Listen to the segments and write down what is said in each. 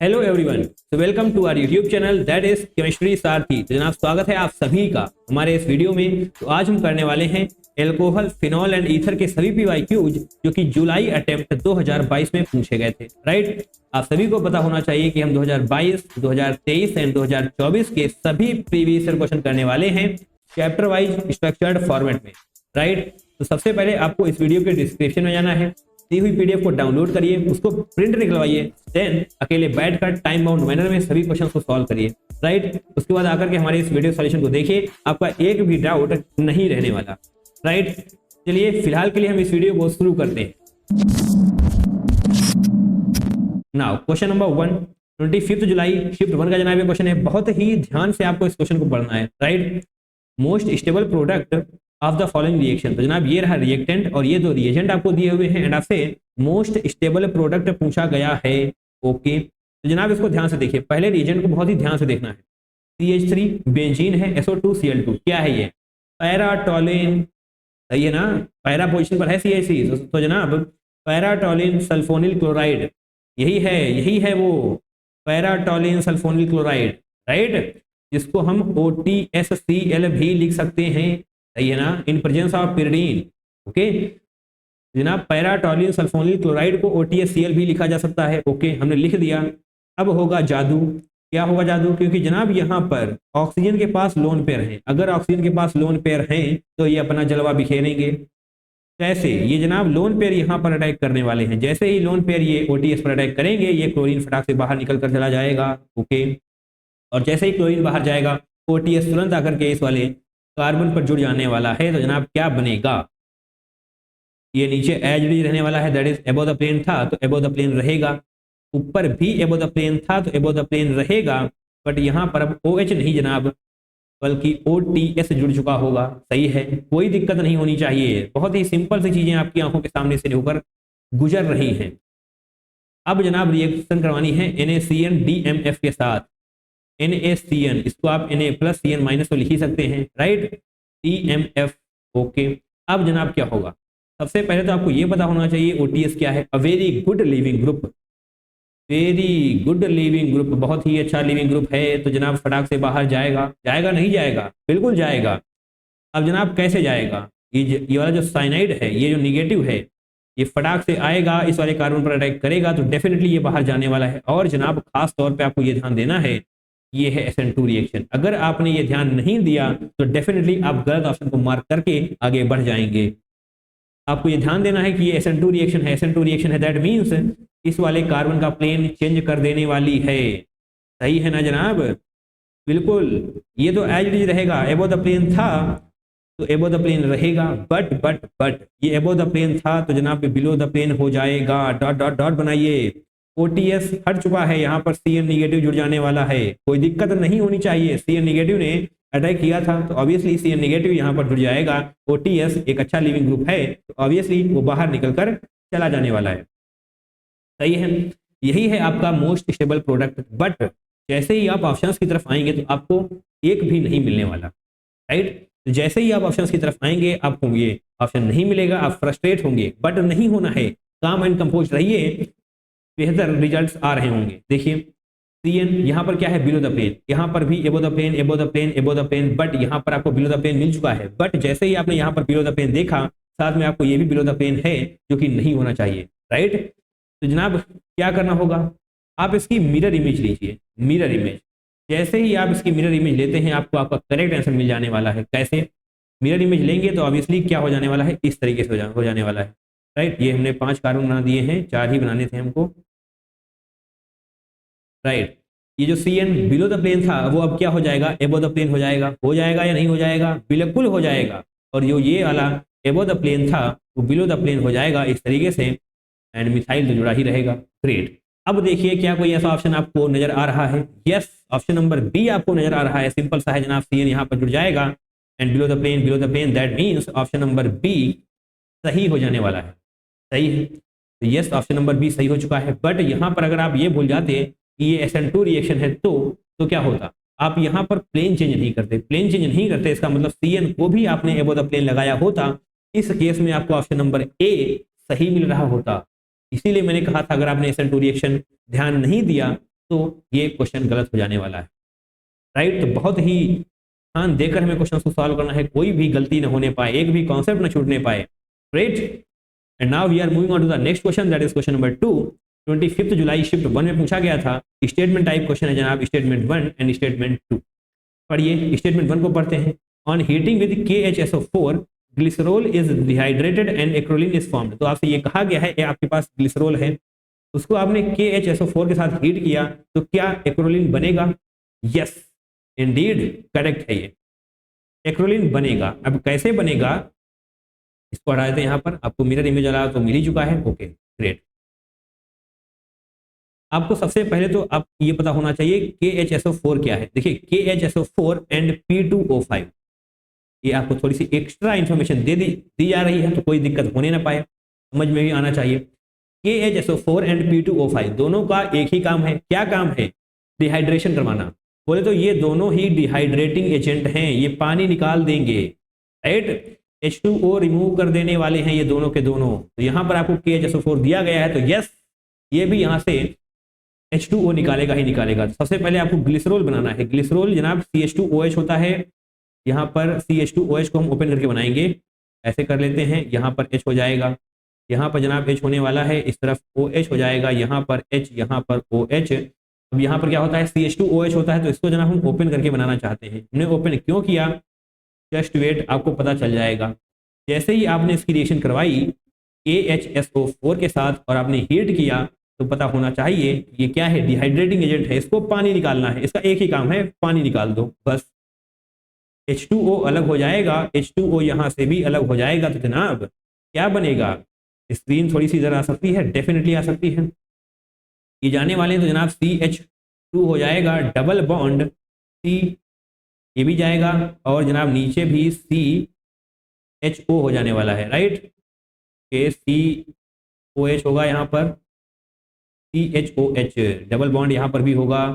Hello everyone, तो welcome to our YouTube channel that is chemistry Sarathi. तो जनाब स्वागत है आप सभी का हमारे इस वीडियो में। तो आज हम करने वाले हैं एल्कोहल, फिनॉल एंड ईथर के सभी पीवाईक्यूज जो कि जुलाई अटेम्प्ट 2022 में पूछे गए थे। राइट, आप सभी को पता होना चाहिए कि हम 2022, 2023 एंड 2024 के सभी प्रीवियस ईयर क्वेश्चन करने वाले हैं चैप्टर वाइज स्ट्रक्चर्ड फॉर्मेट में। राइट, तो सबसे पहले आपको इस वीडियो के डिस्क्रिप्शन में जाना है, दी हुई पीडीएफ को डाउनलोड करिए, उसको प्रिंट निकलवाइए, देन अकेले बैठकर टाइम बाउंड मैनर में सभी क्वेश्चन को सॉल्व करिए। राइट, उसके बाद आकर के हमारे इस वीडियो सॉल्यूशन को देखिए, आपका एक भी डाउट नहीं रहने वाला। राइट, चलिए फिलहाल के लिए हम इस वीडियो को शुरू करते हैं। नाउ क्वेश्चन नंबर 1, 25 जुलाई शिफ्ट 1 का जनाब ये क्वेश्चन है। बहुत ही ध्यान से आपको इस क्वेश्चन को पढ़ना है। Right, most stable product of the following reaction. तो जनाब ये रहा रिएक्टेंट और ये दो रिएजेंट आपको दिए हुए हैं एंड आपसे मोस्ट स्टेबल प्रोडक्ट पूछा गया है। ओके, तो जनाब इसको ध्यान से देखिए, पहले रिएजेंट को बहुत ही ध्यान से देखना है। CH3 बेंजीन है, SO2Cl2 क्या है ये? पैराटोलिन, सही है ना? पैरा पोजीशन पर है CH3, तो जनाब पैराटोलिन सल्फोनिल क्लोराइड यही है वो पैराटोलिन सल्फोनिल क्लोराइड। राइट, जिसको हम OTSCl भी लिख सकते हैं, सही है ना, in presence of pyridine। Okay जनाब, पैराटोलिन सल्फोनिल क्लोराइड को OTSCl भी लिखा जा सकता है। ओके, हमने लिख दिया। अब होगा जादू। क्या होगा जादू? क्योंकि जनाब यहाँ पर ऑक्सीजन के पास लोन पेयर है, अगर ऑक्सीजन के पास लोन पेयर है तो ये अपना जलवा बिखेरेंगे। कैसे? ये जनाब लोन पेयर यहाँ पर अटैक करने वाले हैं, जैसे ही लोन पेयर ये OTS पर अटैक करेंगे, ये क्लोरीन फटाक से बाहर निकल कर चला जाएगा। ओके, और जैसे ही क्लोरीन बाहर जाएगा, OTS तुरंत आकर के इस वाले कार्बन पर जुड़ जाने वाला है। तो जनाब क्या बनेगा? ये नीचे एज भी रहने वाला है, that is above the plane था तो एबो द प्लेन रहेगा, ऊपर भी एबो द प्लेन था तो एबो द प्लेन रहेगा, बट यहाँ पर अब OH नहीं जनाब बल्कि OTS जुड़ चुका होगा। सही है, कोई दिक्कत नहीं होनी चाहिए। बहुत ही सिंपल सी चीजें आपकी आंखों के सामने से होकर गुजर रही हैं। अब जनाब रिएक्शन करवानी है NaCN DMF के साथ। NaCN, इसको आप Na+CN- तो लिख ही सकते हैं। Right, DMF। ओके, अब जनाब क्या होगा? सबसे पहले तो आपको ये पता होना चाहिए OTS क्या है। A very good leaving group, very good leaving group, बहुत ही अच्छा लिविंग ग्रुप है। तो जनाब फटाक से बाहर जाएगा, जाएगा नहीं जाएगा? बिल्कुल जाएगा। अब जनाब कैसे जाएगा? ये वाला जो साइनाइड है, ये जो निगेटिव है, ये फटाक से आएगा, इस वाले कार्बन पर अटैक करेगा, तो डेफिनेटली ये बाहर जाने वाला है। और जनाब खास तौर पे आपको ये ध्यान देना है, ये है SN2 रिएक्शन। अगर आपने ये ध्यान नहीं दिया तो डेफिनेटली आप गलत ऑप्शन को मार्क करके आगे बढ़ जाएंगे। आपको ये ध्यान देना है कि ये SN2 रिएक्शन है, SN2 रिएक्शन है, दैट मीन्स इस वाले कार्बन का प्लेन चेंज कर देने वाली है। सही है ना जनाब? बिल्कुल, ये तो एज इट इज रहेगा। एबो द प्लेन था तो एबो द प्लेन रहेगा, बट ये एबो द प्लेन था तो जनाब बिलो द प्लेन हो जाएगा। डॉट डॉट डॉट बनाइए। OTS हट चुका है, यहाँ पर CN निगेटिव जुड़ जाने वाला है, कोई दिक्कत नहीं होनी चाहिए। CN निगेटिव ने अटैक किया था तो ऑब्वियसली CN निगेटिव यहाँ पर जुड़ जाएगा। OTS एक अच्छा लिविंग ग्रुप है तो ऑब्वियसली वो बाहर निकलकर चला जाने वाला है। सही है, यही है आपका मोस्ट स्टेबल प्रोडक्ट। बट जैसे ही आप ऑप्शंस की तरफ आएंगे तो आपको एक भी नहीं मिलने वाला। राइट, तो जैसे ही आप ऑप्शंस की तरफ आएंगे आपको ये ऑप्शन नहीं मिलेगा, आप फ्रस्ट्रेट होंगे, बट नहीं होना है। काम एंड कंपोज रहिए, बेहतर रिजल्ट्स आ रहे होंगे। देखिए CN यहाँ पर क्या है? बिलो द प्लेन, यहाँ पर भी above the plane, above the plane, above the plane, but यहाँ पर आपको बिलो द प्लेन मिल चुका है। बट जैसे ही आपने यहाँ पर बिलो द प्लेन देखा, साथ में आपको ये भी बिलो द प्लेन है जो कि नहीं होना चाहिए। राइट, तो जनाब क्या करना होगा? आप इसकी मिरर इमेज लीजिए। मिरर इमेज, जैसे ही आप इसकी मिरर इमेज लेते हैं आपको आपका करेक्ट आंसर मिल जाने वाला है। कैसे? मिरर इमेज लेंगे तो ऑब्वियसली क्या हो जाने वाला है? इस तरीके से हो जाने वाला है। राइट, ये हमने 5 कार्बन बना दिए हैं, 4 ही बनाने थे हमको। राइट, ये जो CN बिलो द प्लेन था वो अब क्या हो जाएगा? एबो द प्लेन हो जाएगा। हो जाएगा या नहीं हो जाएगा? बिल्कुल हो जाएगा। और जो ये वाला एबो द प्लेन था वो बिलो द प्लेन हो जाएगा इस तरीके से, एंड मिथाइल तो जुड़ा ही रहेगा। ग्रेट। अब देखिए क्या कोई ऐसा ऑप्शन आपको नजर आ रहा है? यस, ऑप्शन नंबर बी आपको नजर आ रहा है। सिंपल सा है जनाब, CN यहाँ पर जुड़ जाएगा and below the plane, that means option number B सही हो जाने वाला है। सही है, तो यस ऑप्शन नंबर बी सही हो चुका है। बट यहाँ पर अगर आप ये भूल जाते कि ये SN2 रिएक्शन है तो क्या होता? आप यहाँ पर प्लेन चेंज नहीं करते। प्लेन चेंज नहीं करते इसका मतलब CN को भी आपने एबो द प्लेन लगाया होता। इस केस में आपको ऑप्शन नंबर ए सही मिल रहा होता। इसीलिए मैंने कहा था अगर आपने SN2 रिएक्शन ध्यान नहीं दिया तो ये क्वेश्चन गलत हो जाने वाला है, राइट। तो बहुत ही ध्यान देकर हमें क्वेश्चन को सॉल्व करना है, कोई भी गलती न होने पाए, एक भी कॉन्सेप्ट न छूटने पाए, right. And now we are moving on to the next question, that is question number 2। 25 जुलाई शिफ्ट 1 में पूछा गया था, स्टेटमेंट टाइप क्वेश्चन है जनाब, स्टेटमेंट 1 एंड स्टेटमेंट 2। पढ़िए, स्टेटमेंट 1 को पढ़ते हैं। On heating with KHSO4 glycerol is dehydrated and acrolein is formed. तो आपसे ये कहा गया है, आपके पास ग्लिसरॉल है, उसको आपने KHSO4 के साथ हीट किया तो क्या एक्रोलिन बनेगा? यस इंडीड, करेक्ट है, ये एक्रोलिन बनेगा। अब कैसे बनेगा इसको हटा देते हैं। यहाँ पर आपको मिरर इमेज आ रहा तो मिल ही चुका है, ओके ग्रेट। आपको सबसे पहले तो आप ये पता होना चाहिए KHSO4 क्या है। देखिए KHSO4 एंड P2O5, ये आपको थोड़ी सी एक्स्ट्रा इंफॉर्मेशन दी जा रही है, तो कोई दिक्कत होने ना पाए, समझ में भी आना चाहिए। KHSO4 एंड P2O5 दोनों का एक ही काम है। क्या काम है? डिहाइड्रेशन करवाना। बोले तो ये दोनों ही डिहाइड्रेटिंग एजेंट हैं, ये पानी निकाल देंगे, राइट। H2O रिमूव कर देने वाले हैं ये दोनों के दोनों। तो यहाँ पर आपको KHSO4 दिया गया है, तो यस ये भी यहाँ से H2O निकालेगा ही निकालेगा। तो सबसे पहले आपको ग्लिसरॉल बनाना है। ग्लिसरॉल जनाब CH2OH होता है, यहाँ पर CH2OH को हम ओपन करके बनाएंगे, ऐसे कर लेते हैं। यहाँ पर H हो जाएगा, यहाँ पर जनाब H होने वाला है, इस तरफ OH हो जाएगा, यहाँ पर H, यहाँ पर OH। अब यहाँ पर क्या होता है? CH2OH होता है, तो इसको जनाब हम ओपन करके बनाना चाहते हैं। हमने ओपन क्यों किया? जस्ट वेट, आपको पता चल जाएगा। जैसे ही आपने इसकी रिएक्शन करवाई KHSO4 के साथ और आपने हीट किया, तो पता होना चाहिए ये क्या है? डिहाइड्रेटिंग एजेंट है, इसको पानी निकालना है, इसका एक ही काम है, पानी निकाल दो बस। H2O अलग हो जाएगा, H2O यहाँ से भी अलग हो जाएगा, तो जनाब क्या बनेगा? स्क्रीन थोड़ी सी इधर आ सकती है, डेफिनेटली आ सकती है, ये जाने वाले हैं। तो जनाब CH2 हो जाएगा, डबल बॉन्ड C ये भी जाएगा, और जनाब नीचे भी CHO हो जाने वाला है, राइट। COH होगा, यहाँ पर CHOH डबल बॉन्ड यहाँ पर भी होगा।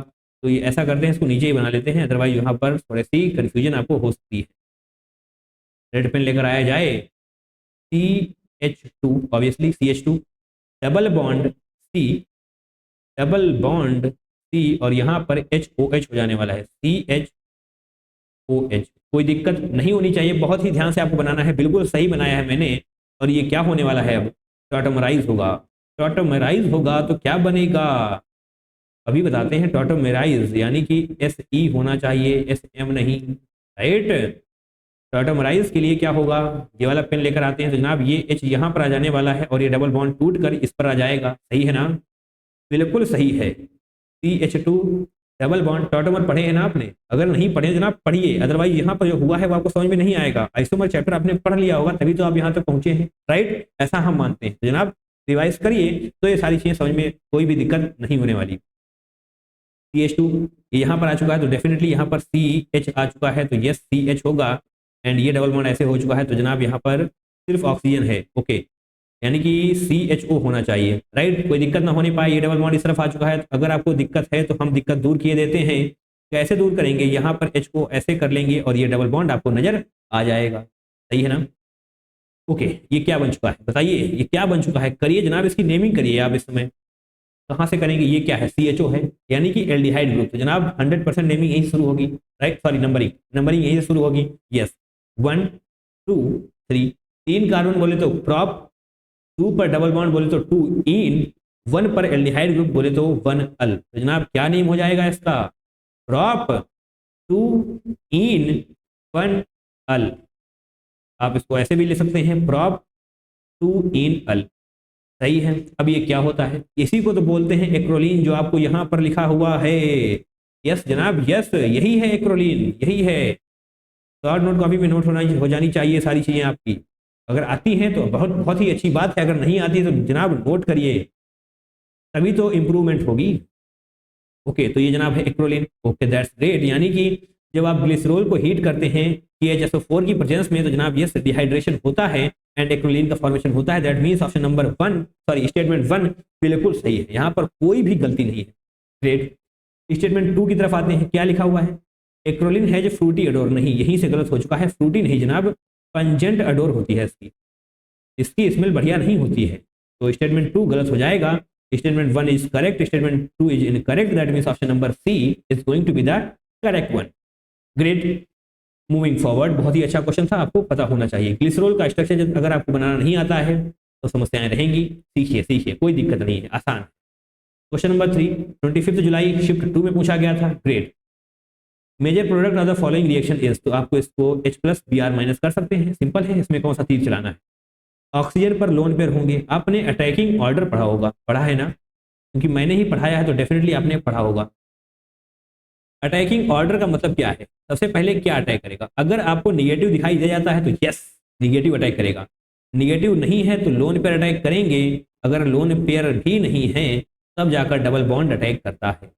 तो ये ऐसा करते हैं, इसको नीचे ही बना लेते हैं, अदरवाइज यहाँ पर थोड़ी सी कन्फ्यूजन आपको हो सकती है। रेड पेन लेकर आया जाए। CH2 obviously CH2 double bond C, double bond C, और यहाँ पर HOH हो जाने वाला है, CHOH। कोई दिक्कत नहीं होनी चाहिए, बहुत ही ध्यान से आपको बनाना है, बिल्कुल सही बनाया है मैंने। और ये क्या होने वाला है? अब टॉटोमराइज होगा। टॉटोमराइज होगा तो क्या बनेगा अभी बताते हैं। टॉटोमराइज यानी कि SE होना चाहिए, SM नहीं, राइट। टॉटोमराइज के लिए क्या होगा? ये वाला पेन लेकर आते हैं, तो जनाब ये H यहाँ पर आ जाने वाला है, और ये डबल बॉन्ड टूट कर इस पर आ जाएगा। सही है ना? बिल्कुल सही है। CH2 डबल बॉन्ड, टॉटोमर पढ़े हैं ना आपने? अगर नहीं पढ़े जनाब पढ़िए, अदरवाइज यहाँ पर जो हुआ है वो आपको समझ में नहीं आएगा। आइसोमर चैप्टर आपने पढ़ लिया होगा, तभी तो आप यहाँ तक पहुंचे हैं, राइट। ऐसा हम मानते हैं। तो जनाब रिवाइज करिए, तो ये सारी चीजें समझ में कोई भी दिक्कत नहीं होने वाली। CH2 यहाँ पर आ चुका है, तो डेफिनेटली यहाँ पर CH आ चुका है, तो यस CH होगा। एंड ये डबल बॉन्ड ऐसे हो चुका है, तो जनाब यहाँ पर सिर्फ ऑक्सीजन है, ओके, यानी कि CHO होना चाहिए, राइट। कोई दिक्कत ना होने पाए, ये डबल बॉन्ड इस तरफ आ चुका है। अगर आपको दिक्कत है तो हम दिक्कत दूर किए देते हैं। कैसे दूर करेंगे? यहाँ पर H को ऐसे कर लेंगे, और ये डबल बॉन्ड आपको नजर आ जाएगा। सही है ना? ओके, ये क्या बन चुका है बताइए? ये क्या बन चुका है? करिए जनाब, इसकी नेमिंग करिए आप। इस समय कहाँ से करेंगे? ये क्या है? CHO है, यानी कि एल्डिहाइड ग्रुप। तो जनाब 100% नेमिंग यहीं शुरू होगी, राइट। सॉरी, नंबरिंग यहीं से शुरू होगी। यस, 1 2 3, 3 कार्बन बोले तो प्रॉप, 2 पर डबल बॉन्ड बोले तो 2 इन, 1 पर एल्डिहाइड ग्रुप बोले तो 1 अल। तो जनाब क्या नेम हो जाएगा इसका? प्रॉप 2 इन 1 अल। आप इसको ऐसे भी ले सकते हैं, प्रॉप 2 इन अल। सही है। अब ये क्या होता है? इसी को तो बोलते हैं एक्रोलीन, जो आपको यहाँ पर लिखा हुआ है। यस जनाब, यस यही है एक्रोलीन, यही है। शॉर्ट नोट कॉपी में नोट हो जानी चाहिए सारी चीजें आपकी। अगर आती हैं तो बहुत बहुत ही अच्छी बात है, अगर नहीं आती तो जनाब नोट करिए, तभी तो इम्प्रूवमेंट होगी। ओके, तो ये जनाब है एक्रोलीन। Okay, that's great. यानी कि जब आप ग्लिसरॉल को हीट करते हैं KHSO4 की प्रेजेंस में, तो जनाब यस डिहाइड्रेशन होता है एंड एक्रोलीन का फॉर्मेशन होता है। That means option number 1, sorry statement 1 बिल्कुल सही है, यहाँ पर कोई भी गलती नहीं है। ग्रेट। स्टेटमेंट 2 की तरफ आते हैं। क्या लिखा हुआ है? एक्रोलीन है जो फ्रूटी अडोर, नहीं, यहीं से गलत हो चुका है। फ्रूटी नहीं जनाब, पंजेंट अडोर होती है इसकी स्मेल बढ़िया नहीं होती है। तो स्टेटमेंट 2 गलत हो जाएगा। Statement 1 is correct, statement 2 is incorrect, that means option number C is going to be the correct one. Great, moving forward, बहुत ही अच्छा क्वेश्चन था, आपको पता होना चाहिए। ग्लिसरॉल का स्ट्रक्चर अगर आपको बनाना नहीं आता है तो समस्याएं रहेंगी, सीखिए सीखिए, कोई दिक्कत नहीं है, आसान। क्वेश्चन नंबर 3, 25 जुलाई शिफ्ट 2 में पूछा गया था। Great, major product of the following reaction is, तो आपको इसको H+Br माइनस कर सकते हैं, सिंपल है, इसमें कौन सा तीर चलाना है। ऑक्सीजन पर लोन पेयर होंगे, आपने अटैकिंग ऑर्डर पढ़ा होगा, पढ़ा है ना, क्योंकि मैंने ही पढ़ाया है तो डेफिनेटली आपने पढ़ा होगा। अटैकिंग ऑर्डर का मतलब क्या है, सबसे पहले क्या अटैक करेगा, अगर आपको निगेटिव दिखाई दे जाता है तो यस निगेटिव अटैक करेगा, निगेटिव नहीं है तो लोन पेयर अटैक करेंगे, अगर लोन पेयर भी नहीं है तब जाकर डबल बॉन्ड अटैक करता है।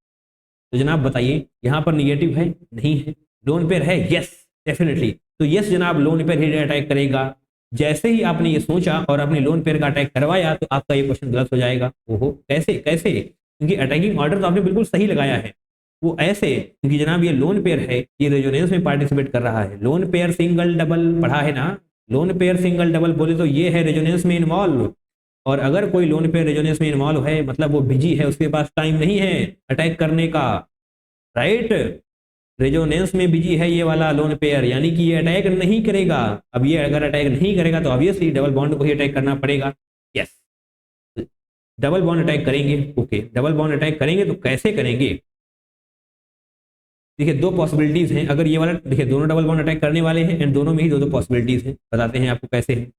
तो जनाब बताइए, यहाँ पर निगेटिव है, नहीं है, लोन पेयर है, यस डेफिनेटली, तो यस जनाब लोन पेयर ही अटैक करेगा। जैसे ही आपने ये सोचा और आपने लोन पेयर का अटैक करवाया तो आपका ये क्वेश्चन गलत हो जाएगा। ओहो, कैसे कैसे, क्योंकि अटैकिंग ऑर्डर तो आपने बिल्कुल सही लगाया है, वो ऐसे क्योंकि जनाब ये लोन पेयर है, ये रेजोनेंस में पार्टिसिपेट कर रहा है। लोन पेयर सिंगल डबल पढ़ा है ना, लोन पेयर सिंगल डबल बोले तो ये है रेजोनेंस में इन्वॉल्व, और अगर कोई लोन पेयर रेजोनेंस में इन्वॉल्व है मतलब वो बिजी है, उसके पास टाइम नहीं है अटैक करने का, राइट, रेजोनेंस में बिजी है ये वाला लोन पेयर, यानी कि ये अटैक नहीं करेगा। अब ये अगर अटैक नहीं करेगा तो ऑब्वियसली डबल बॉन्ड को ही अटैक करना पड़ेगा। यस, डबल बॉन्ड अटैक करेंगे, ओके, डबल बॉन्ड अटैक करेंगे तो कैसे करेंगे, देखिए दो पॉसिबिलिटीज हैं, अगर ये वाला देखिए दोनों डबल बॉन्ड अटैक करने वाले हैं एंड दोनों में ही दो पॉसिबिलिटीज हैं, बताते हैं आपको कैसे है।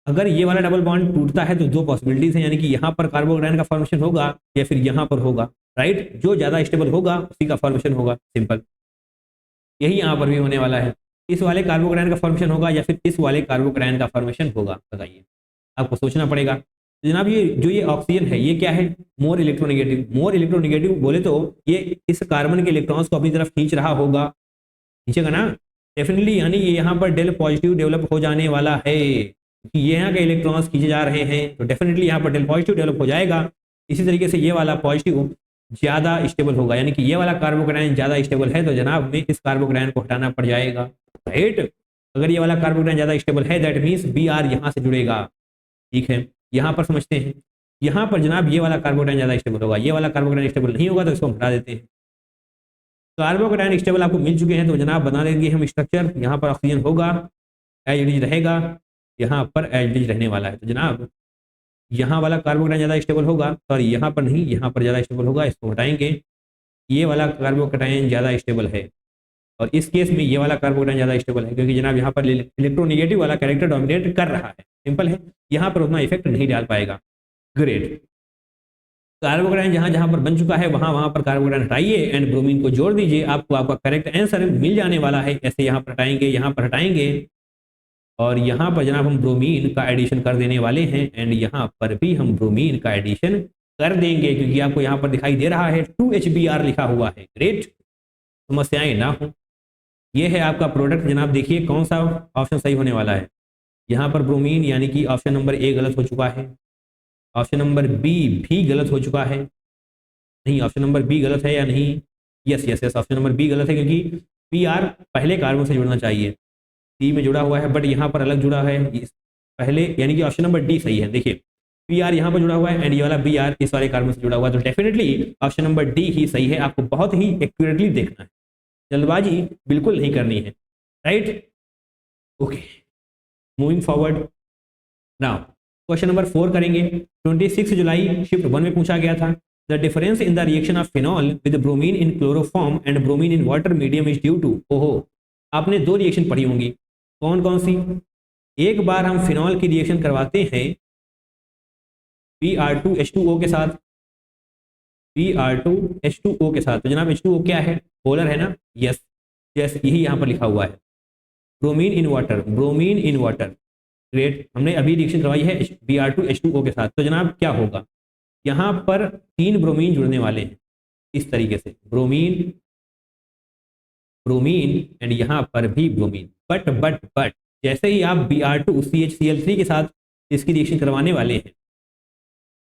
अगर ये वाला डबल बॉन्ड टूटता है तो दो पॉसिबिलिटीज हैं, यानी कि यहाँ पर कार्बोकेटायन का फॉर्मेशन होगा या फिर यहाँ पर होगा, राइट, जो ज्यादा स्टेबल होगा उसी का फॉर्मेशन होगा, सिंपल, यही यहाँ पर भी होने वाला है। इस वाले कार्बोकेटायन का फॉर्मेशन होगा या फिर इस वाले कार्बोकेटायन का फॉर्मेशन होगा, बताइए, आपको सोचना पड़ेगा। तो जनाब ये जो ये ऑक्सीजन है ये क्या है, मोर इलेक्ट्रोनेगेटिव, मोर इलेक्ट्रोनेगेटिव बोले तो ये इस कार्बन के इलेक्ट्रॉन्स को अपनी तरफ खींच रहा होगा, खींचेगा ना डेफिनेटली, यानी ये यहाँ पर डेल पॉजिटिव डेवलप हो जाने वाला है, क्योंकि ये यहाँ के इलेक्ट्रॉन्स खींचे जा रहे हैं तो डेफिनेटली यहाँ पर डेल पॉजिटिव डेवलप हो जाएगा। इसी तरीके से ये वाला पॉजिटिव ज्यादा स्टेबल होगा, यानी कि ये वाला कार्बोकेटायन ज्यादा स्टेबल है तो जनाब में इस कार्बोकेटायन को हटाना पड़ जाएगा, राइट। अगर ये वाला कार्बोकेटायन ज्यादा स्टेबल है दैट मीन्स Br यहाँ से जुड़ेगा, ठीक है, यहाँ पर समझते हैं, यहाँ पर जनाब ये वाला कार्बोकेटायन ज्यादा स्टेबल होगा, ये वाला कार्बोकेटायन स्टेबल नहीं होगा तो इसको हटा देते हैं। कार्बोकेटायन स्टेबल आपको मिल चुके हैं तो जनाब बना देंगे हम स्ट्रक्चर, यहाँ पर ऑक्सीजन होगा, एज इट इज रहेगा, यहाँ पर एज इट इज रहने वाला है, तो जनाब यहाँ वाला कार्बोकेटायन ज़्यादा स्टेबल होगा, सॉरी यहाँ पर नहीं, यहाँ पर ज़्यादा स्टेबल होगा, इसको हटाएंगे, ये वाला कार्बोकेटायन ज़्यादा स्टेबल है, और इस केस में ये वाला कार्बोकेटायन ज़्यादा स्टेबल है क्योंकि जनाब यहाँ पर इलेक्ट्रोनेगेटिव वाला कैरेक्टर डोमिनेट कर रहा है, सिंपल है, यहाँ पर उतना इफेक्ट नहीं डाल पाएगा। ग्रेट, कार्बोकेटायन जहाँ जहाँ पर बन चुका है वहाँ वहाँ पर कार्बोकेटायन हटाइए एंड ब्रोमीन को जोड़ दीजिए, आपको आपका करेक्ट आंसर मिल जाने वाला है। ऐसे यहाँ पर हटाएंगे, यहाँ पर हटाएंगे, और यहाँ पर जनाब हम ब्रोमीन का एडिशन कर देने वाले हैं एंड यहाँ पर भी हम ब्रोमीन का एडिशन कर देंगे क्योंकि आपको यहाँ पर दिखाई दे रहा है 2HBr लिखा हुआ है। ग्रेट, समस्याएं ना हो, ये है आपका प्रोडक्ट। जनाब देखिए कौन सा ऑप्शन सही होने वाला है, यहाँ पर ब्रोमीन यानी कि ऑप्शन नंबर ए गलत हो चुका है, ऑप्शन नंबर बी भी गलत हो चुका है, नहीं ऑप्शन नंबर बी गलत है या नहीं, yes yes yes option number B गलत है क्योंकि Pr पहले कार्बन से जुड़ना चाहिए, सी में जुड़ा हुआ है बट यहाँ पर अलग जुड़ा है पहले, यानी कि ऑप्शन नंबर डी सही है। देखिए Pr यहाँ पर जुड़ा हुआ है एंड ये वाला Br इस वाले कार्बन से जुड़ा हुआ है, तो डेफिनेटली ऑप्शन नंबर डी ही सही है। आपको बहुत ही एक्यूरेटली देखना है, जल्दबाजी बिल्कुल नहीं करनी है, right. Okay, moving forward now question number 4 करेंगे। 26 जुलाई शिफ्ट 1 में पूछा गया था, the difference in the reaction of phenol with bromine in chloroform and bromine in water medium is due to. ओहो, आपने दो रिएक्शन पढ़ी होंगी, कौन कौन सी, एक बार हम फिनॉल की रिएक्शन करवाते हैं Br2H2O के साथ, Br2H2O के साथ, तो जनाब H2O क्या है, पोलर है ना, यस यस यही यहाँ पर लिखा हुआ है, bromine in water, bromine in water. Great, हमने अभी रिएक्शन करवाई है Br2H2O के साथ, तो जनाब क्या होगा, यहाँ पर 3 ब्रोमीन जुड़ने वाले हैं इस तरीके से, ब्रोमीन ब्रोमीन एंड यहाँ पर भी ब्रोमीन, बट जैसे ही आप Br2CHCl3 के साथ इसकी रिएक्शन करवाने वाले हैं,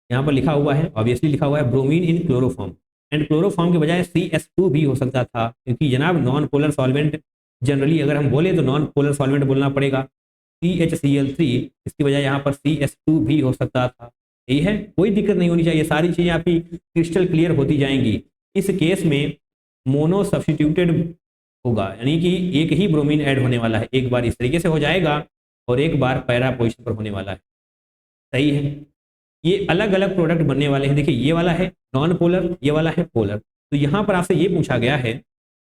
यहाँ पर लिखा हुआ है, ऑब्वियसली लिखा हुआ है bromine in chloroform, and chloroform के बजाय CS2 भी हो सकता था क्योंकि जनाब नॉन पोलर सॉल्वेंट, जनरली अगर हम बोले तो नॉन पोलर सॉल्वेंट बोलना पड़ेगा, CHCl3 इसकी बजाय यहाँ पर CS2 भी हो सकता था, यही है, कोई दिक्कत नहीं होनी चाहिए, सारी चीजें आपकी क्रिस्टल क्लियर होती जाएंगी। इस केस में मोनो सब्स्टिट्यूटेड होगा, यानी कि एक ही ब्रोमीन ऐड होने वाला है, एक बार इस तरीके से हो जाएगा और एक बार पैरा पोजिशन पर होने वाला है। सही है, ये अलग अलग प्रोडक्ट बनने वाले हैं। देखिए ये वाला है नॉन पोलर, ये वाला है पोलर। तो यहाँ पर आपसे ये पूछा गया है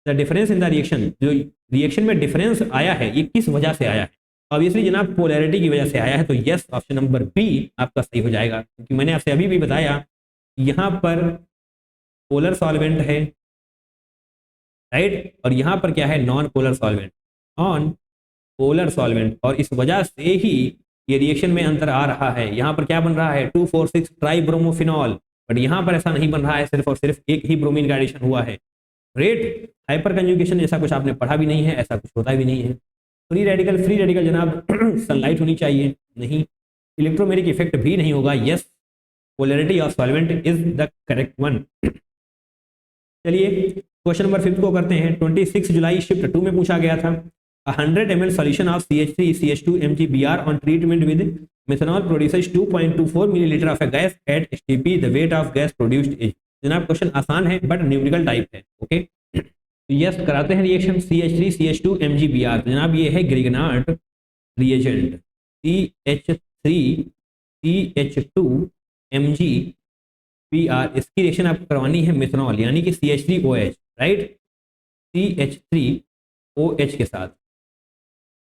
the difference in the reaction, जो रिएक्शन में डिफरेंस आया है ये किस वजह से आया है। ऑब्वियसली जनाब पोलैरिटी की वजह से आया है, तो यस ऑप्शन नंबर बी आपका सही हो जाएगा, क्योंकि मैंने आपसे अभी भी बताया यहाँ पर पोलर सॉल्वेंट है, राइट, और यहाँ पर क्या है non polar solvent, non polar solvent, और इस वजह से ही ये रिएक्शन में अंतर आ रहा है। यहाँ पर क्या बन रहा है 2,4,6 ट्राइब्रोमोफिनॉल, बट यहाँ पर ऐसा नहीं बन रहा है, सिर्फ और सिर्फ एक ही ब्रोमीन का एडिशन हुआ है। रेट हाइपर कंजुगेशन ऐसा कुछ आपने पढ़ा भी नहीं है, ऐसा कुछ होता भी नहीं है। फ्री रेडिकल जनाब सनलाइट होनी चाहिए, नहीं। इलेक्ट्रोमेरिक इफेक्ट भी नहीं होगा, yes polarity of solvent is the correct one. चलिए क्वेश्चन नंबर 5 को करते हैं। 26 जुलाई शिफ्ट 2 में पूछा गया था 100 ml solution of CH3 CH2 MgBr on treatment with methanol produces 2.24 milliliter of a gas at STP, the weight of gas produced is। जनाब question आसान है बट न्यूमेरिकल टाइप है, ओके। तो यस कराते हैं रिएक्शन CH3 CH2 MgBr। तो जनाब ये है Grignard reagent, CH3 CH2 MgBr, इसकी रिएक्शन आपको करवानी है मिथनॉल यानी कि CH3OH, राइट, CH3OH के साथ,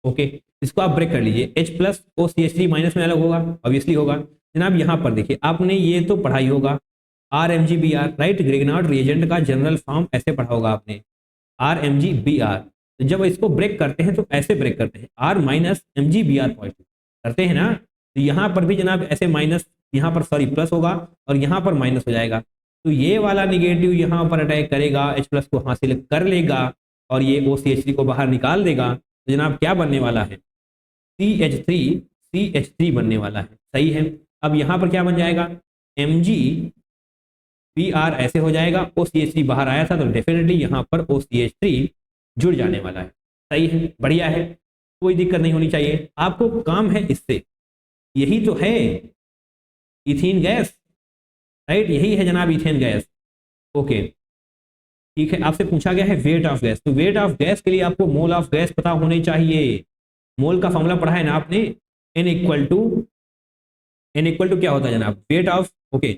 ओके। इसको आप ब्रेक कर लीजिए, H plus O CH3 minus में अलग होगा, ऑब्वियसली होगा। जनाब यहाँ पर देखिए आपने ये तो पढ़ाई होगा RMgBr, राइट, ग्रिगनाट रिएजेंट का जनरल फॉर्म ऐसे पढ़ा होगा आपने RMgBr। तो जब इसको ब्रेक करते हैं तो ऐसे ब्रेक करते हैं R माइनस MgBr पॉजिटिव करते हैं ना, तो यहाँ पर भी जनाब ऐसे माइनस, यहाँ पर सॉरी प्लस होगा और यहाँ पर माइनस हो जाएगा। तो ये वाला निगेटिव यहाँ पर अटैक करेगा, H प्लस को हासिल कर लेगा और ये OCH3 को बाहर निकाल देगा। तो जनाब क्या बनने वाला है CH3 बनने वाला है, सही है। अब यहाँ पर क्या बन जाएगा MgBr ऐसे हो जाएगा, OCH3 बाहर आया था तो डेफिनेटली यहाँ पर OCH3 जुड़ जाने वाला है, सही है, बढ़िया है, कोई दिक्कत नहीं होनी चाहिए। आपको काम है इससे, यही तो है इथीन गैस, राइट, यही है जनाब इथेन गैस, ओके ठीक है। आपसे पूछा गया है वेट ऑफ गैस, तो वेट ऑफ गैस के लिए आपको मोल ऑफ गैस पता होने चाहिए। मोल का फॉर्मूला पढ़ा है ना आपने, n इक्वल टू क्या होता है जनाब वेट ऑफ, ओके,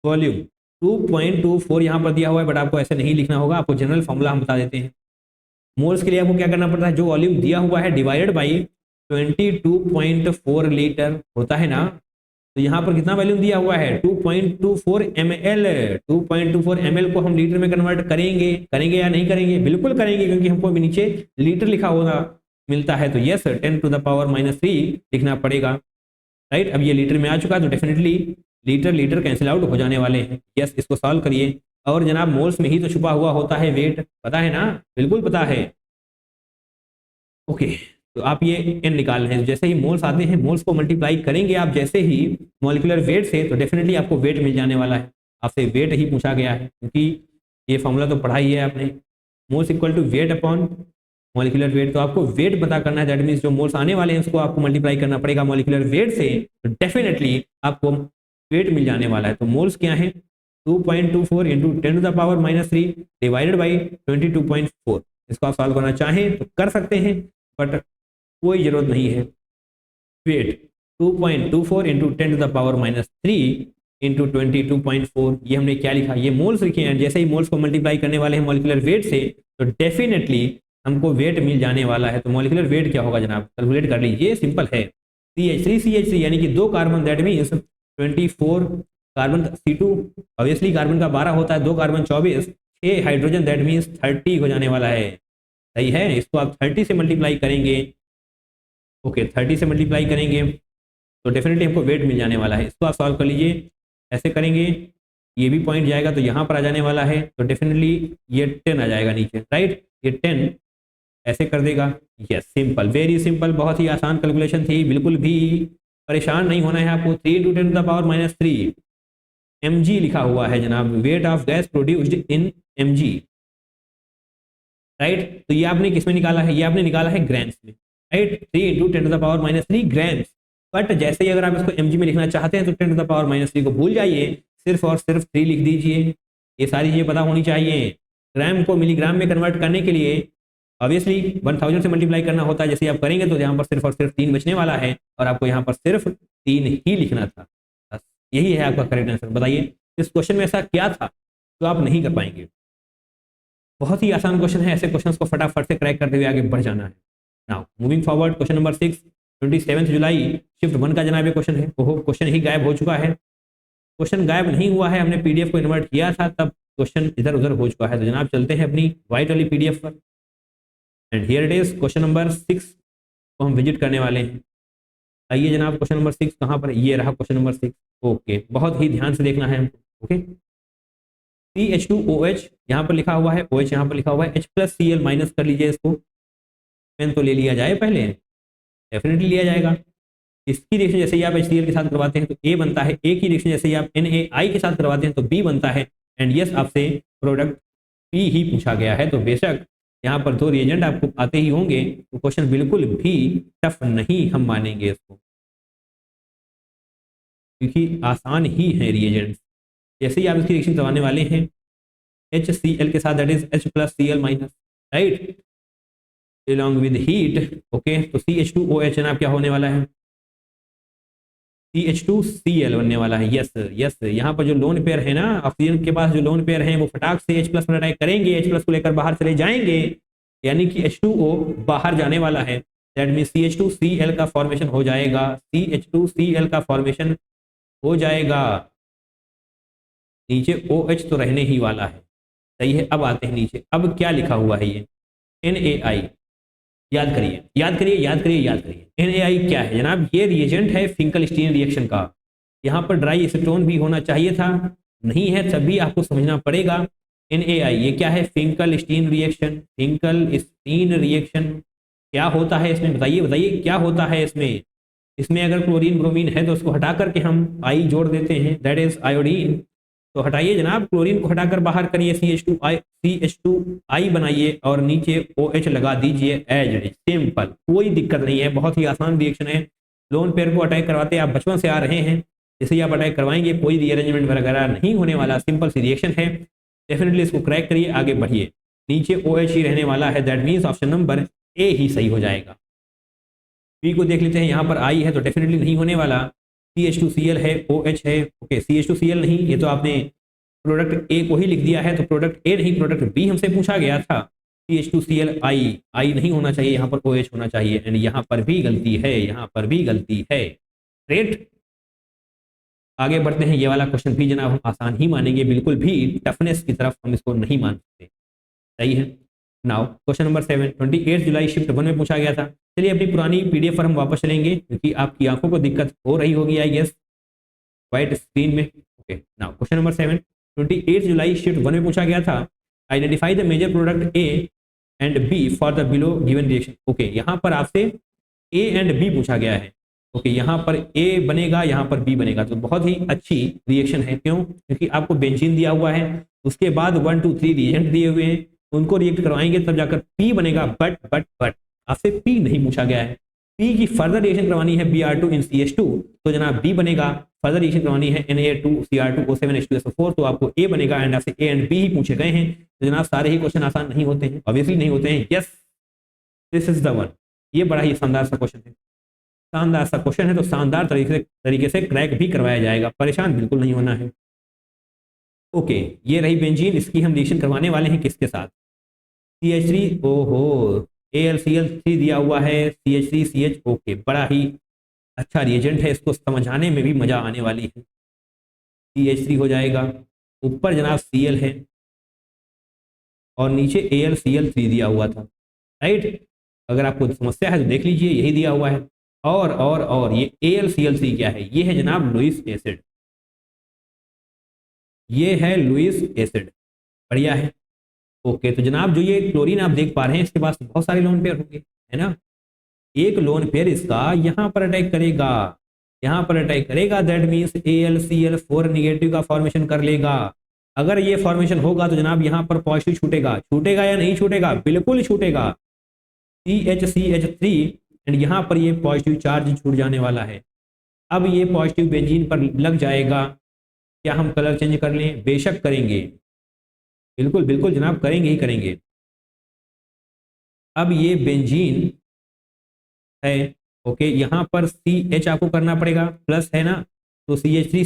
वॉल्यूम 2.24 यहाँ पर दिया हुआ है, बट आपको ऐसे नहीं लिखना होगा, आपको जनरल फॉर्मूला हम बता देते हैं। मोल्स के लिए आपको क्या करना पड़ता है, जो वॉल्यूम दिया हुआ है डिवाइडेड बाई 22.4 लीटर होता है ना, तो यहाँ पर कितना वॉल्यूम दिया हुआ है 2.24 ml। 2.24 ml को हम लीटर में कन्वर्ट करेंगे या नहीं करेंगे, बिल्कुल करेंगे, क्योंकि हमको अभी नीचे लीटर लिखा हुआ मिलता है, तो यस 10 टू द पावर -3 लिखना पड़ेगा, राइट। अब ये लीटर में आ चुका है तो डेफिनेटली लीटर कैंसिल आउट हो जाने वाले हैं, यस इसको सॉल्व करिए। और जनाब मोल्स में ही तो छुपा हुआ होता है वेट, पता है ना, बिल्कुल पता है, ओके। तो आप ये n निकाल रहे हैं, जैसे ही मोल्स आते हैं मोल्स को मल्टीप्लाई करेंगे आप जैसे ही मॉलिक्यूलर वेट से, तो डेफिनेटली आपको वेट मिल जाने वाला है। आपसे वेट ही पूछा गया है, क्योंकि ये फॉर्मूला तो पढ़ा ही है आपने, moles equal to weight upon molecular weight. तो आपको वेट पता करना है, दैट मीन्स जो मोल्स आने वाले हैं उसको आपको मल्टीप्लाई करना पड़ेगा मॉलिक्यूलर वेट से, तो डेफिनेटली आपको वेट मिल जाने वाला है। तो मोल्स क्या है 2.24 into 10 to the power -3 divided by 22.4। इसको आप सॉल्व करना चाहें तो कर सकते हैं, बट कोई जरूरत नहीं है। Weight 2.24 into 10 to the power -3 into 22.4, ये हमने क्या लिखा, ये मोल्स लिखे हैं। जैसे ही मोल्स को मल्टीप्लाई करने वाले हैं मॉलिक्यूलर वेट से, तो डेफिनेटली हमको वेट मिल जाने वाला है। तो मॉलिक्यूलर वेट क्या होगा जनाब, कैलकुलेट कर लीजिए, सिंपल है CH3 यानी कि 2 carbon, that means 24 carbon C2, obviously carbon का 12 होता है, 2 कार्बन 24, 6 हाइड्रोजन, दैट मीन्स 30 हो जाने वाला है, सही है। इसको आप 30 से मल्टीप्लाई करेंगे, ओके 30 से मल्टीप्लाई करेंगे तो डेफिनेटली हमको वेट मिल जाने वाला है। इसको आप सॉल्व कर लीजिए, ऐसे करेंगे ये भी पॉइंट जाएगा तो यहाँ पर आ जाने वाला है, तो डेफिनेटली ये 10 आ जाएगा नीचे, राइट, ये 10 ऐसे कर देगा, यस सिंपल, वेरी सिंपल, बहुत ही आसान कैलकुलेशन थी, बिल्कुल भी परेशान नहीं होना है आपको। 3 into 10 to the power -3 mg लिखा हुआ है जनाब, weight of gas produced in mg, right. तो ये आपने किस में निकाला है, ये आपने निकाला है ग्राम्स में, right, 3 into 10 to the power -3 grams. But जैसे ही अगर आप इसको mg में लिखना चाहते हैं तो 10 to the power -3 को भूल जाइए, सिर्फ और सिर्फ 3 लिख दीजिए। ये सारी चीजें पता होनी चाहिए। ग्राम को मिलीग्राम में कन्वर्ट करने के लिए ऑब्वियसली 1000 से मल्टीप्लाई करना होता है। जैसे आप करेंगे तो यहाँ पर सिर्फ और सिर्फ 3 बचने वाला है और आपको यहाँ पर सिर्फ 3 ही लिखना था। बस यही है आपका करेक्ट आंसर। बताइए इस क्वेश्चन में ऐसा क्या था जो आप नहीं कर पाएंगे? बहुत ही आसान क्वेश्चन है, ऐसे क्वेश्चंस को फटाफट से क्रैक करते हुए आगे बढ़ जाना है। Now moving forward, question number 6, 27 जुलाई शिफ्ट 1 का जनाब ये क्वेश्चन है। ओहो, क्वेश्चन ही गायब हो चुका है। क्वेश्चन गायब नहीं हुआ है, हमने पीडीएफ को इन्वर्ट किया था तब क्वेश्चन इधर उधर हो चुका है। तो जनाब चलते हैं अपनी व्हाइट वाली पीडीएफ पर and here it is question number 6 को हम विजिट करने वाले हैं। आइए जनाब, क्वेश्चन नंबर 6 कहाँ पर? ये रहा क्वेश्चन नंबर 6। ओके, बहुत ही ध्यान से देखना है हमको। ओके, CH2OH यहाँ पर लिखा हुआ है, OH यहाँ पर लिखा हुआ है, H+Cl माइनस कर लीजिए इसको। पेन तो ले लिया जाए पहले, डेफिनेटली लिया जाएगा। इसकी रिएक्शन जैसे ही आप HCl के साथ करवाते हैं तो A बनता है, A की रिएक्शन जैसे ही आप NaI के साथ करवाते हैं तो B बनता है। एंड यस, आपसे प्रोडक्ट P ही पूछा गया है। तो बेशक यहाँ पर 2 रिएजेंट आपको आते ही होंगे, तो क्वेश्चन बिल्कुल भी टफ नहीं हम मानेंगे इसको, क्योंकि आसान ही है रिएजेंट्स। जैसे ही आप इसकी रिएक्शन करवाने वाले हैं HCl के साथ, that is H+Cl minus, right, along with heat। Okay, तो CH2OH ना क्या होने वाला है? CH2Cl बनने वाला है। यस यस, यहाँ पर जो लोन पेयर है ना, ऑक्सीजन के पास जो लोन पेयर है वो फटाक से H+ में अटैक करेंगे, H+ को लेकर बाहर चले जाएंगे, यानी कि H2O बाहर जाने वाला है। दैट मीन CH2Cl का फॉर्मेशन हो जाएगा, CH2Cl का फॉर्मेशन हो जाएगा। नीचे OH तो रहने ही वाला है, सही है। अब आते हैं नीचे, अब क्या लिखा हुआ है? ये NaI, याद करिए याद करिए याद करिए याद करिए। NaI क्या है जनाब? ये रिएजेंट है फिंकल-स्टीन रिएक्शन का। यहाँ पर ड्राई एसीटोन भी होना चाहिए था, नहीं है, तभी आपको समझना पड़ेगा। NaI ये क्या है? Finkel-Stein reaction. फिंकल-स्टीन रिएक्शन क्या होता है इसमें? बताइए बताइए क्या होता है इसमें? इसमें अगर क्लोरीन ब्रोमीन है तो उसको हटा करके हम आई जोड़ देते हैं, दैट इज आयोडीन। तो हटाइए जनाब, क्लोरीन को हटाकर बाहर करिए, CH2I बनाइए और नीचे OH लगा दीजिए एज इट इज, सिंपल, कोई दिक्कत नहीं है, बहुत ही आसान रिएक्शन है। लोन पेयर को अटैक करवाते आप बचपन से आ रहे हैं, जैसे ही आप अटैक करवाएंगे कोई रीअरेंजमेंट वगैरह नहीं होने वाला, सिंपल सी रिएक्शन है। डेफिनेटली इसको क्रैक करिए, आगे बढ़िए। नीचे OH ही रहने वाला है, that means option number A ही सही हो जाएगा। बी को देख लेते हैं, यहाँ पर I है तो डेफिनेटली नहीं होने वाला। CH2Cl है, OH है, ओके, CH2Cl नहीं, ये तो आपने प्रोडक्ट A को ही लिख दिया है, तो प्रोडक्ट A नहीं प्रोडक्ट B हमसे पूछा गया था। CH2Cl I नहीं होना चाहिए, यहाँ पर OH होना चाहिए। एंड यहाँ पर भी गलती है, यहाँ पर भी गलती है। ग्रेट, आगे बढ़ते हैं। ये वाला क्वेश्चन भी जनाब हम आसान ही मानेंगे, बिल्कुल भी टफनेस की तरफ हम इसको नहीं मान सकते, सही है। नाउ क्वेश्चन नंबर 7, 28 जुलाई शिफ्ट 1 में पूछा गया था। चलिए अपनी पुरानी पीडीएफ पर हम वापस चलेंगे, क्योंकि आपकी आंखों को दिक्कत हो रही होगी आई गेस व्हाइट स्क्रीन में। ओके, नाउ क्वेश्चन नंबर 7, 28 जुलाई शिफ्ट 1 में पूछा गया था। Identify the major product A and B for the below given reaction. Okay, यहाँ पर आपसे A एंड B पूछा गया है। ओके, यहाँ पर A बनेगा, यहाँ पर B बनेगा, तो बहुत ही अच्छी रिएक्शन है। क्यों? क्योंकि आपको बेंजीन दिया हुआ है, उसके बाद 1 2 3 रिएजेंट दिए हुए हैं, उनको रिएक्ट करवाएंगे तब जाकर P बनेगा। बट आपसे P नहीं पूछा गया है। P की फर्दर रिएक्शन करवानी है Br2 इन CH2, तो जनाब B बनेगा। फर्दर रिएक्शन करवानी है Na2Cr2O7H2SO4, तो आपको A बनेगा। एंड आपसे A एंड B ही पूछे गए हैं, तो जनाब सारे ही क्वेश्चन आसान नहीं होते हैं, ऑब्वियसली नहीं होते हैं। Yes, this is the one. ये बड़ा ही शानदार सा क्वेश्चन है, शानदार सा क्वेश्चन है, तो शानदार तरीके से क्रैक भी करवाया जाएगा, परेशान बिल्कुल नहीं होना है। ओके, ये रही बेंजीन, इसकी हम रिएक्शन करवाने वाले हैं किसके साथ? CH3, ओहो, AlCl3 दिया हुआ है, CH3CH। ओके, बड़ा ही अच्छा रिएजेंट है, इसको समझाने में भी मजा आने वाली है। CH3 हो जाएगा, ऊपर जनाब Cl है और नीचे AlCl3 दिया हुआ था, राइट। अगर आपको समस्या है तो देख लीजिए, यही दिया हुआ है। और ये AlCl3 क्या है? ये है जनाब लुईस एसिड, ये है लुईस एसिड, बढ़िया है। ओके, तो जनाब जो ये क्लोरीन आप देख पा रहे हैं, इसके पास बहुत सारे लोन पेयर होंगे, है ना। एक लोन पेयर इसका यहाँ पर अटैक करेगा, यहाँ पर अटैक करेगा, दैट मीन्स AlCl4 निगेटिव का फॉर्मेशन कर लेगा। अगर ये फॉर्मेशन होगा तो जनाब यहाँ पर पॉजिटिव छूटेगा, छूटेगा या नहीं छूटेगा? बिल्कुल छूटेगा, CH3 एंड यहाँ पर ये पॉजिटिव चार्ज छूट जाने वाला है। अब ये पॉजिटिव बेंजीन पर लग जाएगा। क्या हम कलर चेंज कर लें? बेशक करेंगे, बिल्कुल बिल्कुल जनाब, करेंगे ही करेंगे। अब ये बेंजीन है, ओके, यहाँ पर CH आपको करना पड़ेगा, प्लस है ना, तो CH3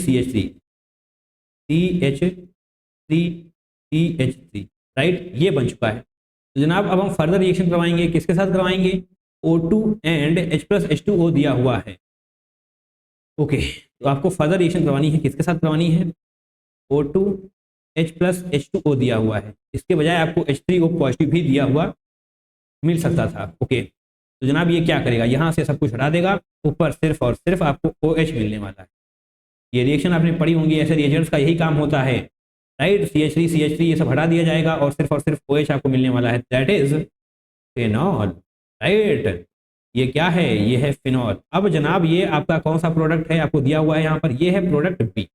CH3 राइट, ये बन चुका है। तो जनाब अब हम फर्दर रिएक्शन करवाएंगे, किसके साथ करवाएंगे? O2 एंड H+H2O दिया हुआ है, ओके। तो आपको फर्दर रिएक्शन करवानी है, किसके साथ करवानी है? O2 H+H2O दिया हुआ है, इसके बजाय आपको H3O पॉजिटिव भी दिया हुआ मिल सकता था, ओके। तो जनाब ये क्या करेगा, यहाँ से सब कुछ हटा देगा, ऊपर सिर्फ और सिर्फ आपको OH मिलने वाला है। ये रिएक्शन आपने पढ़ी होंगी, ऐसे रिएजेंट्स का यही काम होता है, राइट। CH3 ये सब हटा दिया जाएगा और सिर्फ OH आपको मिलने वाला है, दैट इज फिनॉल, राइट। ये क्या है? ये है फिनॉल। अब जनाब ये आपका कौन सा प्रोडक्ट है? आपको दिया हुआ है यहाँ पर, ये है प्रोडक्ट बी,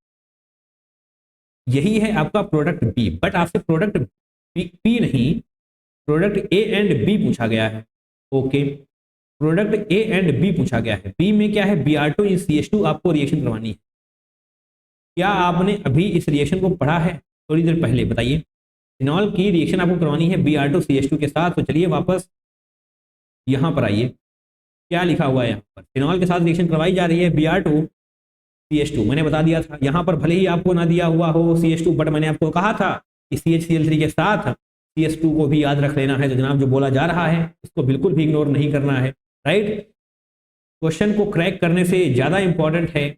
यही है आपका प्रोडक्ट बी। बट आपसे प्रोडक्ट बी नहीं, प्रोडक्ट ए एंड बी पूछा गया है, okay. Product A and B पूछा गया है। बी में क्या है? Br2 इन CH2 आपको रिएक्शन करवानी है। क्या आपने अभी इस रिएक्शन को पढ़ा है? थोड़ी देर पहले बताइए। फिनॉल की रिएक्शन आपको करवानी है Br2 CH2 के साथ। तो चलिए वापस यहाँ पर आइए, क्या लिखा हुआ है यहाँ पर? फिनॉल के साथ रिएक्शन करवाई जा रही है Br2 CH2, मैंने बता दिया था। यहाँ पर भले ही आपको ना दिया हुआ हो CH2, बट मैंने आपको कहा था कि CHCl3 के साथ CH2 को भी याद रख लेना है। तो जनाब जो बोला जा रहा है इसको बिल्कुल भी इग्नोर नहीं करना है, राइट। क्वेश्चन को क्रैक करने से ज़्यादा इंपॉर्टेंट है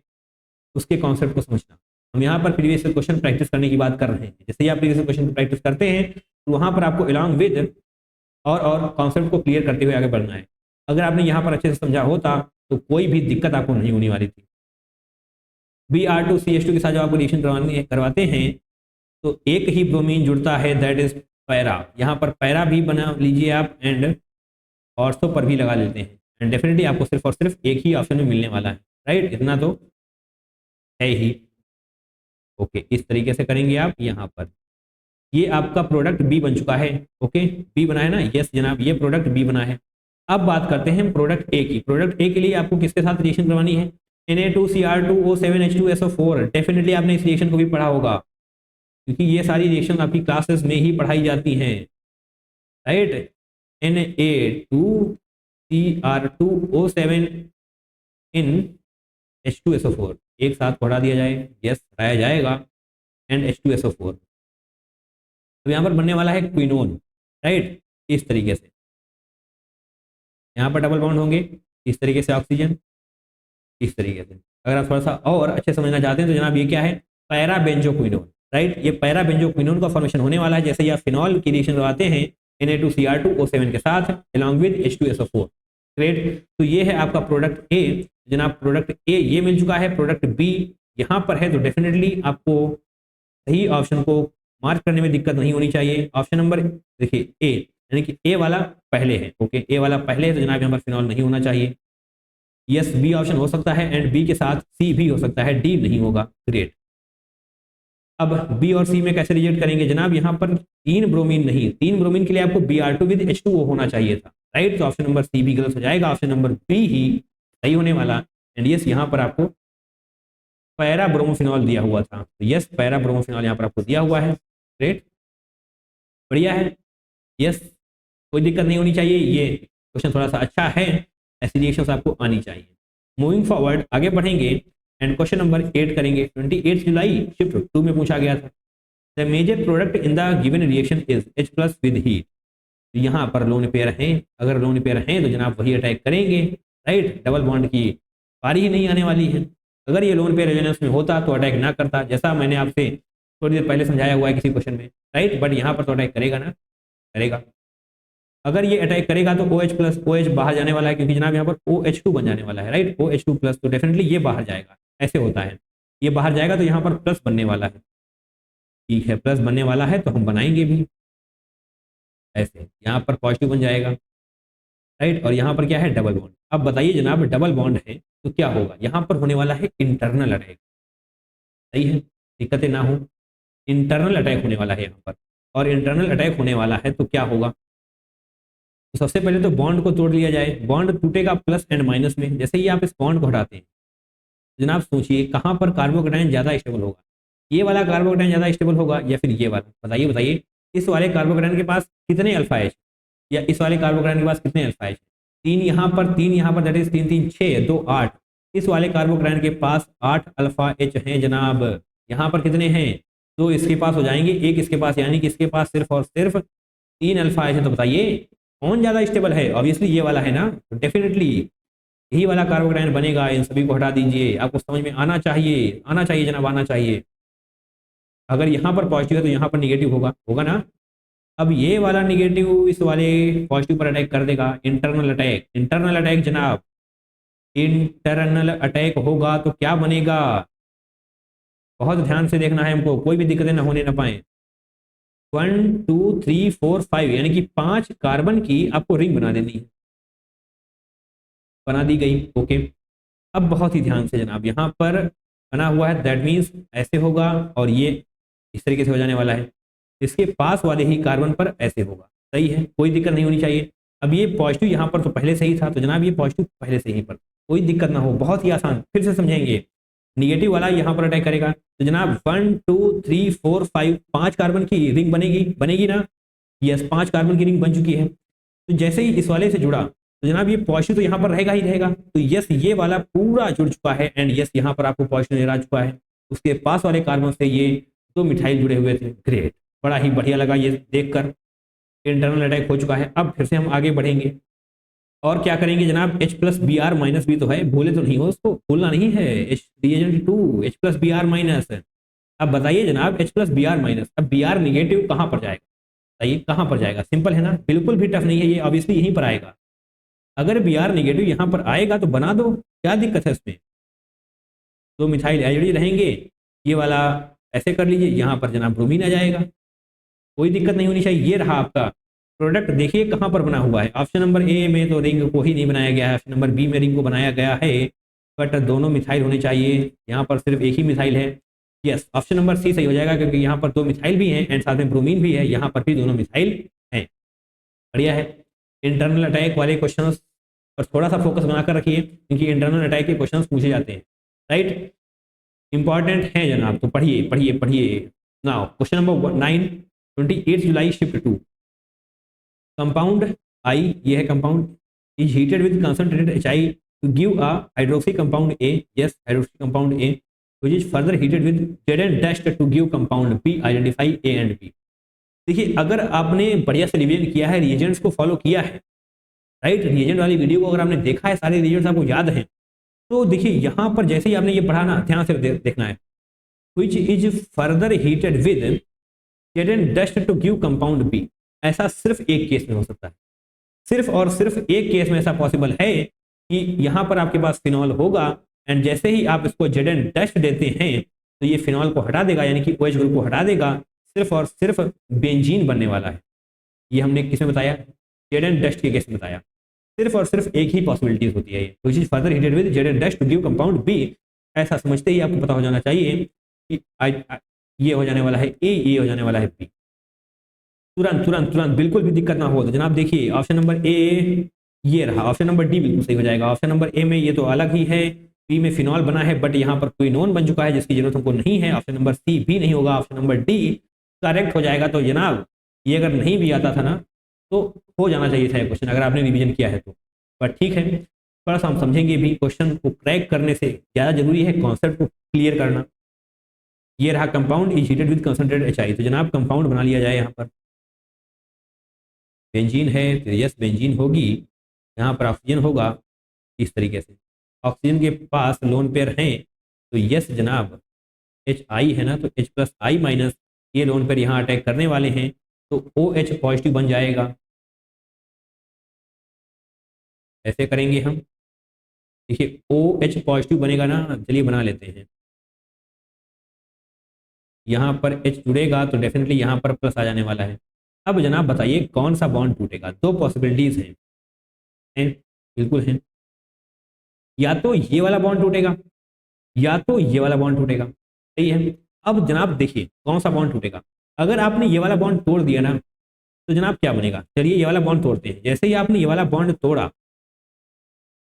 उसके कॉन्सेप्ट को समझना। हम यहाँ पर प्रीवियस क्वेश्चन प्रैक्टिस करने की बात कर रहे हैं। जैसे ही आप प्रीवियस क्वेश्चन की प्रैक्टिस करते हैं तो वहाँ पर आपको अलॉन्ग विद और कॉन्सेप्ट को क्लियर करते हुए आगे बढ़ना है। अगर आपने यहाँ पर अच्छे से समझा होता तो कोई भी दिक्कत आपको नहीं होने वाली थी। Br2 CH2 के साथ जब आपको रिएक्शन करवाते हैं तो एक ही ब्रोमीन जुड़ता है, दैट इज पैरा। यहाँ पर पैरा भी बना लीजिए आप, एंड ऑर्थो पर भी लगा लेते हैं, एंड डेफिनेटली आपको सिर्फ और सिर्फ एक ही ऑप्शन में मिलने वाला है, राइट। इतना तो है ही, ओके। इस तरीके से करेंगे आप यहाँ पर। ये आपका प्रोडक्ट बी बन चुका है, ओके। बी बना है ना? यस जनाब, ये प्रोडक्ट बी बना है। अब बात करते हैं प्रोडक्ट ए की। प्रोडक्ट ए के लिए आपको किसके साथ रिएक्शन करवानी है? Na2Cr2O7H2SO4। डेफिनेटली आपने इस रिएक्शन को भी पढ़ा होगा, क्योंकि ये सारी रिएक्शन आपकी क्लासेस में ही पढ़ाई जाती हैं, राइट। Na2Cr2O7 इन H2SO4 एक साथ पढ़ा दिया जाए, यस हटाया जाएगा, एंड H2SO4। तो यहाँ पर बनने वाला है क्विनोन, राइट। इस तरीके से यहाँ पर डबल बॉन्ड होंगे, इस तरीके से ऑक्सीजन, इस तरीके से। अगर आप थोड़ा सा और अच्छे समझना चाहते हैं तो जनाब ये क्या है? पैराबेंजोक्विनोन, राइट। ये पैराबेंजोक्विनोन का फॉर्मेशन होने वाला है जैसे ही आप फिनॉल की रिएक्शन करवाते हैं Na2Cr2O7 के साथ अलॉन्ग विद H2SO4, ग्रेट। तो ये है आपका प्रोडक्ट ए। जनाब प्रोडक्ट ए ये मिल चुका है, प्रोडक्ट बी यहाँ पर है। तो डेफिनेटली आपको सही ऑप्शन को मार्क करने में दिक्कत नहीं होनी चाहिए। ऑप्शन नंबर देखिए ए, यानी कि ए वाला पहले है, ओके। ए वाला पहले है तो जनाब यहाँ पर फिनॉल नहीं होना चाहिए। यस बी ऑप्शन हो सकता है, एंड बी के साथ सी भी हो सकता है, डी नहीं होगा, ग्रेट। अब बी और सी में कैसे रिजेक्ट करेंगे? जनाब यहाँ पर 3 ब्रोमीन नहीं, 3 ब्रोमीन के लिए आपको Br2 विद H2O होना चाहिए था, राइट। तो ऑप्शन नंबर सी भी गलत हो जाएगा, ऑप्शन नंबर बी ही सही होने वाला। एंड यस यहाँ पर आपको पैरा ब्रोमोफिनॉल दिया हुआ था, तो यस पैरा ब्रोमोफिनॉल यहाँ पर आपको दिया हुआ है, ग्रेट, बढ़िया है। यस कोई दिक्कत नहीं होनी चाहिए, ये क्वेश्चन थोड़ा सा अच्छा है, ऐसी रिएक्शंस आपको आनी चाहिए। मूविंग फॉरवर्ड आगे बढ़ेंगे एंड क्वेश्चन नंबर 8 करेंगे। 28 जुलाई शिफ्ट 2 में पूछा गया था, the major product in the given reaction is H+ with heat. यहाँ पर लोन पेयर हैं, अगर लोन पेयर हैं तो जनाब वही अटैक करेंगे, राइट। डबल बॉन्ड की पारी ही नहीं आने वाली है। अगर ये लोन पेयर रेजोनेंस में होता तो अटैक ना करता, जैसा मैंने आपसे थोड़ी देर पहले समझाया हुआ है किसी क्वेश्चन में, राइट। बट यहाँ पर तो अटैक करेगा ना, करेगा। अगर ये अटैक करेगा तो OH+ OH बाहर जाने वाला है, क्योंकि जनाब यहाँ पर OH2 बन जाने वाला है, राइट। OH2+, तो डेफिनेटली ये बाहर जाएगा, ऐसे होता है। ये बाहर जाएगा तो यहाँ पर प्लस बनने वाला है, ठीक है, प्लस बनने वाला है तो हम बनाएंगे भी ऐसे। यहाँ पर पॉजिटिव बन जाएगा, राइट। और यहाँ पर क्या है? Double bond. अब बताइए जनाब डबल बॉन्ड है तो क्या होगा? यहाँ पर होने वाला है इंटरनल अटैक, सही है, दिक्कतें ना हो। इंटरनल अटैक होने वाला है यहाँ पर, और इंटरनल अटैक होने वाला है तो क्या होगा? तो सबसे पहले तो बॉन्ड को तोड़ लिया जाए। बॉन्ड टूटेगा प्लस एंड माइनस में। जैसे ही आप इस बॉन्ड को हटाते हैं जनाब सोचिए कहाँ पर कार्बोकेटाइन ज़्यादा स्टेबल होगा, ये वाला कार्बोकेटाइन ज़्यादा स्टेबल होगा या फिर ये वाला, बताइए बताइए। इस वाले कार्बोकेटाइन के पास कितने अल्फा एच, या इस वाले कार्बोकेटाइन के पास कितने अल्फा एच, तीन यहाँ पर, दैट इज 3 3 6 2 8। इस वाले कार्बोकेटाइन के पास 8 अल्फा एच हैं जनाब। यहाँ पर कितने हैं, दो इसके पास हो जाएंगे, एक इसके पास, यानी कि इसके पास सिर्फ और सिर्फ 3 अल्फा एच है। तो बताइए कौन ज़्यादा स्टेबल है, ऑब्वियसली ये वाला है ना, तो डेफिनेटली यही वाला कार्बोकेटाइन बनेगा। इन सभी को हटा दीजिए, आपको समझ में आना चाहिए, आना चाहिए जनाब, आना चाहिए। अगर यहाँ पर पॉजिटिव है तो यहाँ पर निगेटिव होगा, होगा ना। अब ये वाला निगेटिव इस वाले पॉजिटिव पर अटैक कर देगा, इंटरनल अटैक, इंटरनल अटैक जनाब, इंटरनल अटैक होगा तो क्या बनेगा, बहुत ध्यान से देखना है हमको, कोई भी दिक्कतें ना होने ना पाए। 1 2 3 4 5 यानी कि 5 कार्बन की आपको रिंग बना देनी है, बना दी गई, ओके। अब बहुत ही ध्यान से जनाब, यहाँ पर बना हुआ है, दैट मीन्स ऐसे होगा और ये इस तरीके से हो जाने वाला है, इसके पास वाले ही कार्बन पर ऐसे होगा, सही है, कोई दिक्कत नहीं होनी चाहिए। अब ये पॉजिटिव यहाँ पर तो पहले से ही था, तो जनाब ये पॉजिटिव पहले से ही पर, कोई दिक्कत ना हो, बहुत ही आसान, फिर से समझेंगे। निगेटिव वाला यहाँ पर अटैक करेगा, तो जनाब 1 2 3 4 5 5 कार्बन की रिंग बनेगी, बनेगी ना, यस 5 कार्बन की रिंग बन चुकी है। तो जैसे ही इस वाले से जुड़ा तो जनाब ये पॉजिटिव तो यहाँ पर रहेगा ही रहेगा, तो यस ये वाला पूरा जुड़ चुका है, एंड यस यहाँ पर आपको पॉजिटिव नजर आ चुका है, उसके पास वाले कार्बन से ये 2 मिथाइल जुड़े हुए थे, ग्रेट, बड़ा ही बढ़िया लगा ये देखकर, इंटरनल अटैक हो चुका है। अब फिर से हम आगे बढ़ेंगे और क्या करेंगे जनाब, H plus B R minus भी तो है, भूले तो नहीं हो, उसको भूलना नहीं है, H reagent 2 H plus B R minus. अब बताइए जनाब H plus B R minus, अब बी आर निगेटिव कहाँ पर जाएगा, बताइए कहाँ पर जाएगा, सिंपल है ना, बिल्कुल भी टफ नहीं है ये, ऑब्वियसली यहीं पर आएगा। अगर बी आर निगेटिव यहाँ पर आएगा तो बना दो, क्या दिक्कत है इसमें, 2 मिथाइल एल्डिहाइड रहेंगे, ये वाला ऐसे कर लीजिए, यहाँ पर जनाब ब्रोमीन आ जाएगा, कोई दिक्कत नहीं होनी चाहिए। ये रहा आपका प्रोडक्ट, देखिए कहाँ पर बना हुआ है, ऑप्शन नंबर ए में तो रिंग को ही नहीं बनाया गया है, ऑप्शन नंबर बी में रिंग को बनाया गया है, बट दोनों मिथाइल होने चाहिए, यहाँ पर सिर्फ एक ही मिथाइल है, यस ऑप्शन नंबर सी सही हो जाएगा, क्योंकि यहाँ पर 2 मिथाइल भी हैं एंड साथ में ब्रोमीन भी है, यहाँ पर भी दोनों मिथाइल हैं, बढ़िया है। इंटरनल अटैक वाले क्वेश्चन पर थोड़ा सा फोकस बनाकर रखिए, क्योंकि इंटरनल अटैक के क्वेश्चन पूछे जाते हैं, राइट, इंपॉर्टेंट है जनाब, तो पढ़िए पढ़िए पढ़िए। नाउ क्वेश्चन नंबर 9, 28 जुलाई शिफ्ट 2, कंपाउंड आई, ये है compound, is heated with concentrated H I to give a hydroxy compound A, yes hydroxy compound A, which is further heated with Zn dash to give compound B, identify A and B। देखिए अगर आपने बढ़िया से revision किया है, reagents को follow किया है, राइट, रिएजेंट वाली वीडियो को अगर आपने देखा है, सारे रिएजेंट्स आपको याद हैं, तो देखिए यहाँ पर जैसे ही आपने ये पढ़ा ना, ध्यान से देखना है, which is further heated with Zn dash to give compound B, ऐसा सिर्फ एक केस में हो सकता है, सिर्फ और सिर्फ एक केस में ऐसा पॉसिबल है कि यहाँ पर आपके पास फिनॉल होगा, एंड जैसे ही आप इसको Zn डैश देते हैं तो ये फिनॉल को हटा देगा, यानी कि OH ग्रुप को हटा देगा, सिर्फ और सिर्फ बेंजीन बनने वाला है। ये हमने किसमें बताया, Zn डैश के केस में बताया, सिर्फ और सिर्फ एक ही पॉसिबिलिटीज होती है, which is further heated with Zn dash to give compound B। ऐसा समझते ही आपको पता हो जाना चाहिए कि ये हो जाने वाला है A, ये हो जाने वाला है B, तुरंत तुरंत तुरंत, बिल्कुल भी दिक्कत ना हो। तो जनाब देखिए ऑप्शन नंबर ए ये रहा, ऑप्शन नंबर डी बिल्कुल सही हो जाएगा, ऑप्शन नंबर ए में ये तो अलग ही है, बी में फिनॉल बना है, बट यहाँ पर कोई नॉन बन चुका है जिसकी जरूरत हमको नहीं है, ऑप्शन नंबर सी भी नहीं होगा, ऑप्शन नंबर डी करेक्ट हो जाएगा। तो जनाब ये अगर नहीं भी आता था ना तो हो जाना चाहिए था क्वेश्चन, अगर आपने रिवीजन किया है तो, बट ठीक है, थोड़ा सा हम समझेंगे भी, क्वेश्चन को क्रैक करने से ज़्यादा जरूरी है कॉन्सेप्ट को क्लियर करना। ये रहा compound is heated with concentrated H आई, तो जनाब कंपाउंड बना लिया जाए, यहाँ पर बेंजीन है तो यस बेंजीन होगी, यहाँ पर ऑक्सीजन होगा, इस तरीके से ऑक्सीजन के पास लोन पेयर हैं तो यस जनाब एच आई है ना, तो H प्लस आई माइनस, ये लोन पेयर यहाँ अटैक करने वाले हैं तो OH पॉजिटिव बन जाएगा, ऐसे करेंगे हम, देखिए OH पॉजिटिव बनेगा ना, चलिए बना लेते हैं, यहाँ पर H जुड़ेगा तो डेफिनेटली यहाँ पर प्लस आ जाने वाला है। अब जनाब बताइए कौन सा बॉन्ड टूटेगा, दो पॉसिबिलिटीज हैं, बिल्कुल हैं, या तो ये वाला बॉन्ड टूटेगा या तो ये वाला बॉन्ड टूटेगा, सही है। अब जनाब देखिए कौन सा बॉन्ड टूटेगा, अगर आपने ये वाला बॉन्ड तोड़ दिया ना तो जनाब क्या बनेगा, चलिए ये वाला बॉन्ड तोड़ते हैं, जैसे ही आपने ये वाला बॉन्ड तोड़ा,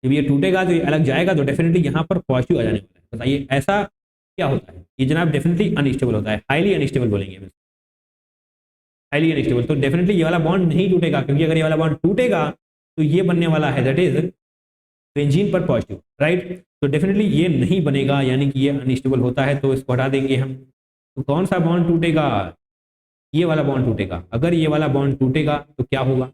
जब ये टूटेगा तो ये अलग जाएगा, तो डेफिनेटली यहाँ पर पॉजिटिव आ जाने वाला है, बताइए ऐसा क्या होता है? ये जनाब डेफिनेटली अनस्टेबल होता है, हाईली अनस्टेबल बोलेंगे, हाईली अनस्टेबल। तो डेफिनेटली ये वाला बॉन्ड नहीं टूटेगा, क्योंकि अगर ये वाला बॉन्ड टूटेगा तो ये बनने वाला है दैट इज बेंजीन पर पॉजिटिव, राइट। तो डेफिनेटली ये नहीं बनेगा, यानी कि ये अनस्टेबल होता है, तो इसको हटा देंगे हम। तो कौन सा बॉन्ड टूटेगा? ये वाला बॉन्ड टूटेगा। अगर ये वाला बॉन्ड टूटेगा तो क्या होगा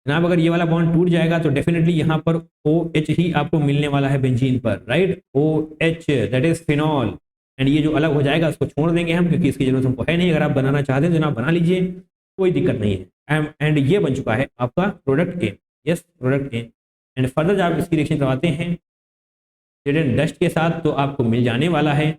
जनाब? अगर ये वाला बॉन्ड टूट जाएगा तो डेफिनेटली यहाँ पर OH ही आपको मिलने वाला है बेंजीन पर, right. OH that is phenol. And ये जो अलग हो जाएगा उसको छोड़ देंगे हम, क्योंकि इसकी जरूरत हमको है नहीं। अगर आप बनाना चाहते हैं तो जनाब बना लीजिए, कोई दिक्कत नहीं है। एंड ये बन चुका है आपका product A. Yes, product A. And further जब आप इसकी रिएक्शन करवाते हैं लेड एंड डस्ट के साथ तो आपको मिल जाने वाला है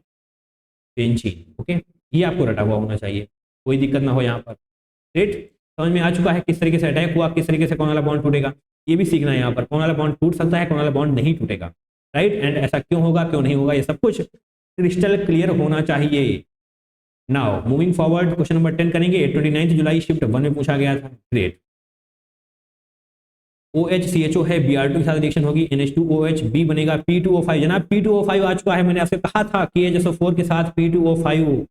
बेंजीन। ओके, ये आपको रटा हुआ होना चाहिए, कोई दिक्कत ना हो यहाँ पर। राइट, समझ में आ चुका है किस तरीके से अटैक हुआ, किस तरीके से कौन वाला बॉन्ड टूटेगा। ये भी सीखना है यहाँ पर, कौन वाला बॉन्ड टूट सकता है, कौन वाला बॉन्ड नहीं टूटेगा, राइट। एंड ऐसा क्यों होगा, क्यों नहीं होगा, ये सब कुछ क्रिस्टल क्लियर होना चाहिए। Now moving forward, question number 10 करेंगे। 29 जुलाई शिफ्ट 1 में पूछा गया था। ग्रेट। OHCHO है, Br2 के साथ रिएक्शन होगी, NH2OH, B बनेगा P2O5। जनाब P2O5 आ चुका है, मैंने आपसे कहा था कि KHSO4 के साथ P2O5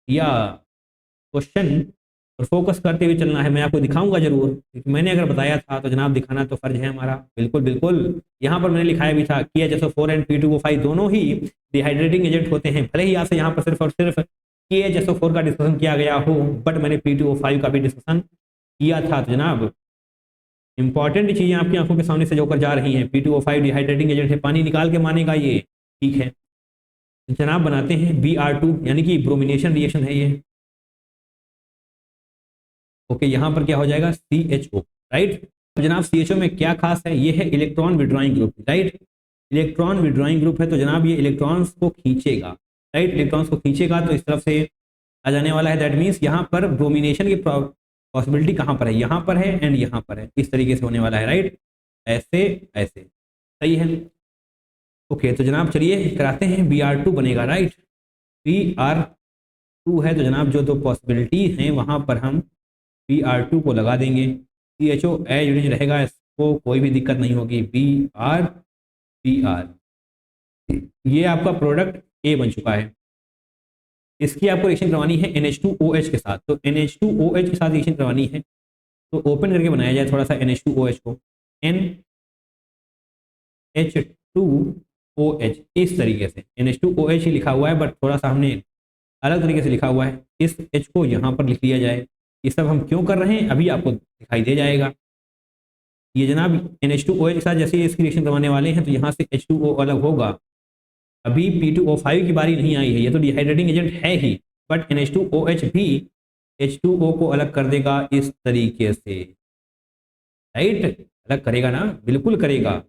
या क्वेश्चन और फोकस करते हुए चलना है। मैं आपको दिखाऊंगा जरूर, क्योंकि मैंने अगर बताया था तो जनाब दिखाना तो फर्ज है हमारा। बिल्कुल बिल्कुल, यहाँ पर मैंने लिखाया भी था कि KHSO4 एंड P2O5 दोनों ही डिहाइड्रेटिंग एजेंट होते हैं। भले ही आपसे यहाँ पर सिर्फ और सिर्फ KHSO4 का डिस्कशन किया गया हो, बट मैंने P2O5 का भी डिस्कशन किया था। तो जनाब इंपॉर्टेंट चीजें आपकी आंखों के सामने से जो होकर जा रही हैं। P2O5 डिहाइड्रेटिंग एजेंट है, पानी निकाल के मानेगा ये, ठीक है। जनाब बनाते हैं Br2, यानी कि ब्रोमिनेशन रिएक्शन है ये। ओके, यहाँ पर क्या हो जाएगा CHO, राइट। अब जनाब CHO में क्या खास है, ये है electron withdrawing group, right. Electron withdrawing group है, तो जनाब ये इलेक्ट्रॉन्स को खींचेगा, राइट। इलेक्ट्रॉन्स को खींचेगा तो इस तरफ से आ जाने वाला है। दैट मीन्स यहाँ पर ब्रोमिनेशन की पॉसिबिलिटी कहाँ पर है, यहाँ पर है एंड यहाँ पर है, इस तरीके से होने वाला है, राइट। ऐसे ऐसे, सही है। ओके, तो जनाब चलिए कराते हैं। Br2 बनेगा, राइट। Br2 है, तो जनाब जो दो पॉसिबिलिटी हैं वहाँ पर हम Br2 को लगा देंगे। CHO एज इट इज रहेगा, इसको कोई भी दिक्कत नहीं होगी। Br ये आपका प्रोडक्ट ए बन चुका है। इसकी आपको रिएक्शन करवानी है NH2OH के साथ। तो NH2OH के साथ रिएक्शन करवानी है, तो ओपन करके बनाया जाए थोड़ा सा NH2OH को। NH2OH इस तरीके से, NH2OH ही लिखा हुआ है, बट थोड़ा सा हमने अलग तरीके से लिखा हुआ है। इस H को यहाँ पर लिख लिया जाए। ये सब हम क्यों कर रहे हैं अभी आपको दिखाई दे जाएगा। ये जनाब NH2OH के साथ जैसे इसकी रिएक्शन करवाने वाले हैं, तो यहाँ से H2O अलग होगा। अभी P2O5 की बारी नहीं आई है, ये तो डिहाइड्रेटिंग एजेंट है ही, बट NH2OH भी H2O को अलग कर देगा इस तरीके से, राइट। अलग करेगा ना, बिल्कुल करेगा।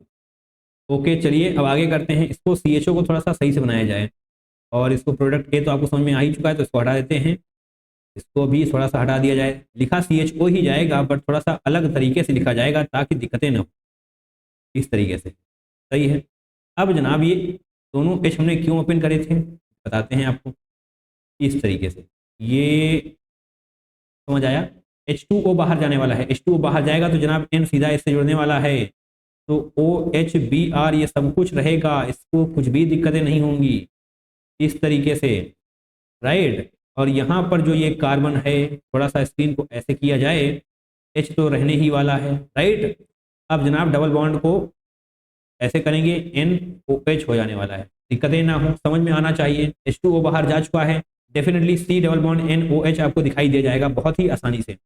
ओके, चलिए अब आगे करते हैं। इसको CHO को थोड़ा सा सही से बनाया जाए, और इसको प्रोडक्ट ए तो आपको समझ में आ ही चुका है, तो इसको हटा देते हैं। इसको भी थोड़ा सा हटा दिया जाए। लिखा CHO ही जाएगा, बट थोड़ा सा अलग तरीके से लिखा जाएगा ताकि दिक्कतें न हो, इस तरीके से, सही है। अब जनाब ये दोनों H हमने क्यों ओपन करे थे बताते हैं आपको। इस तरीके से ये समझ आया। H2O बाहर जाने वाला है, H2O बाहर जाएगा तो जनाब N सीधा इससे जुड़ने वाला है, तो OH Br ये सब कुछ रहेगा, इसको कुछ भी दिक्कतें नहीं होंगी, इस तरीके से, राइट। और यहाँ पर जो ये कार्बन है, थोड़ा सा स्क्रीन को ऐसे किया जाए, H तो रहने ही वाला है, राइट। अब जनाब डबल बॉन्ड को ऐसे करेंगे, NOH हो जाने वाला है, दिक्कतें ना हो, समझ में आना चाहिए। H2O बाहर जा चुका है, definitely C double bond NOH आपको दिखाई दे जाएगा बहुत ही आसानी से।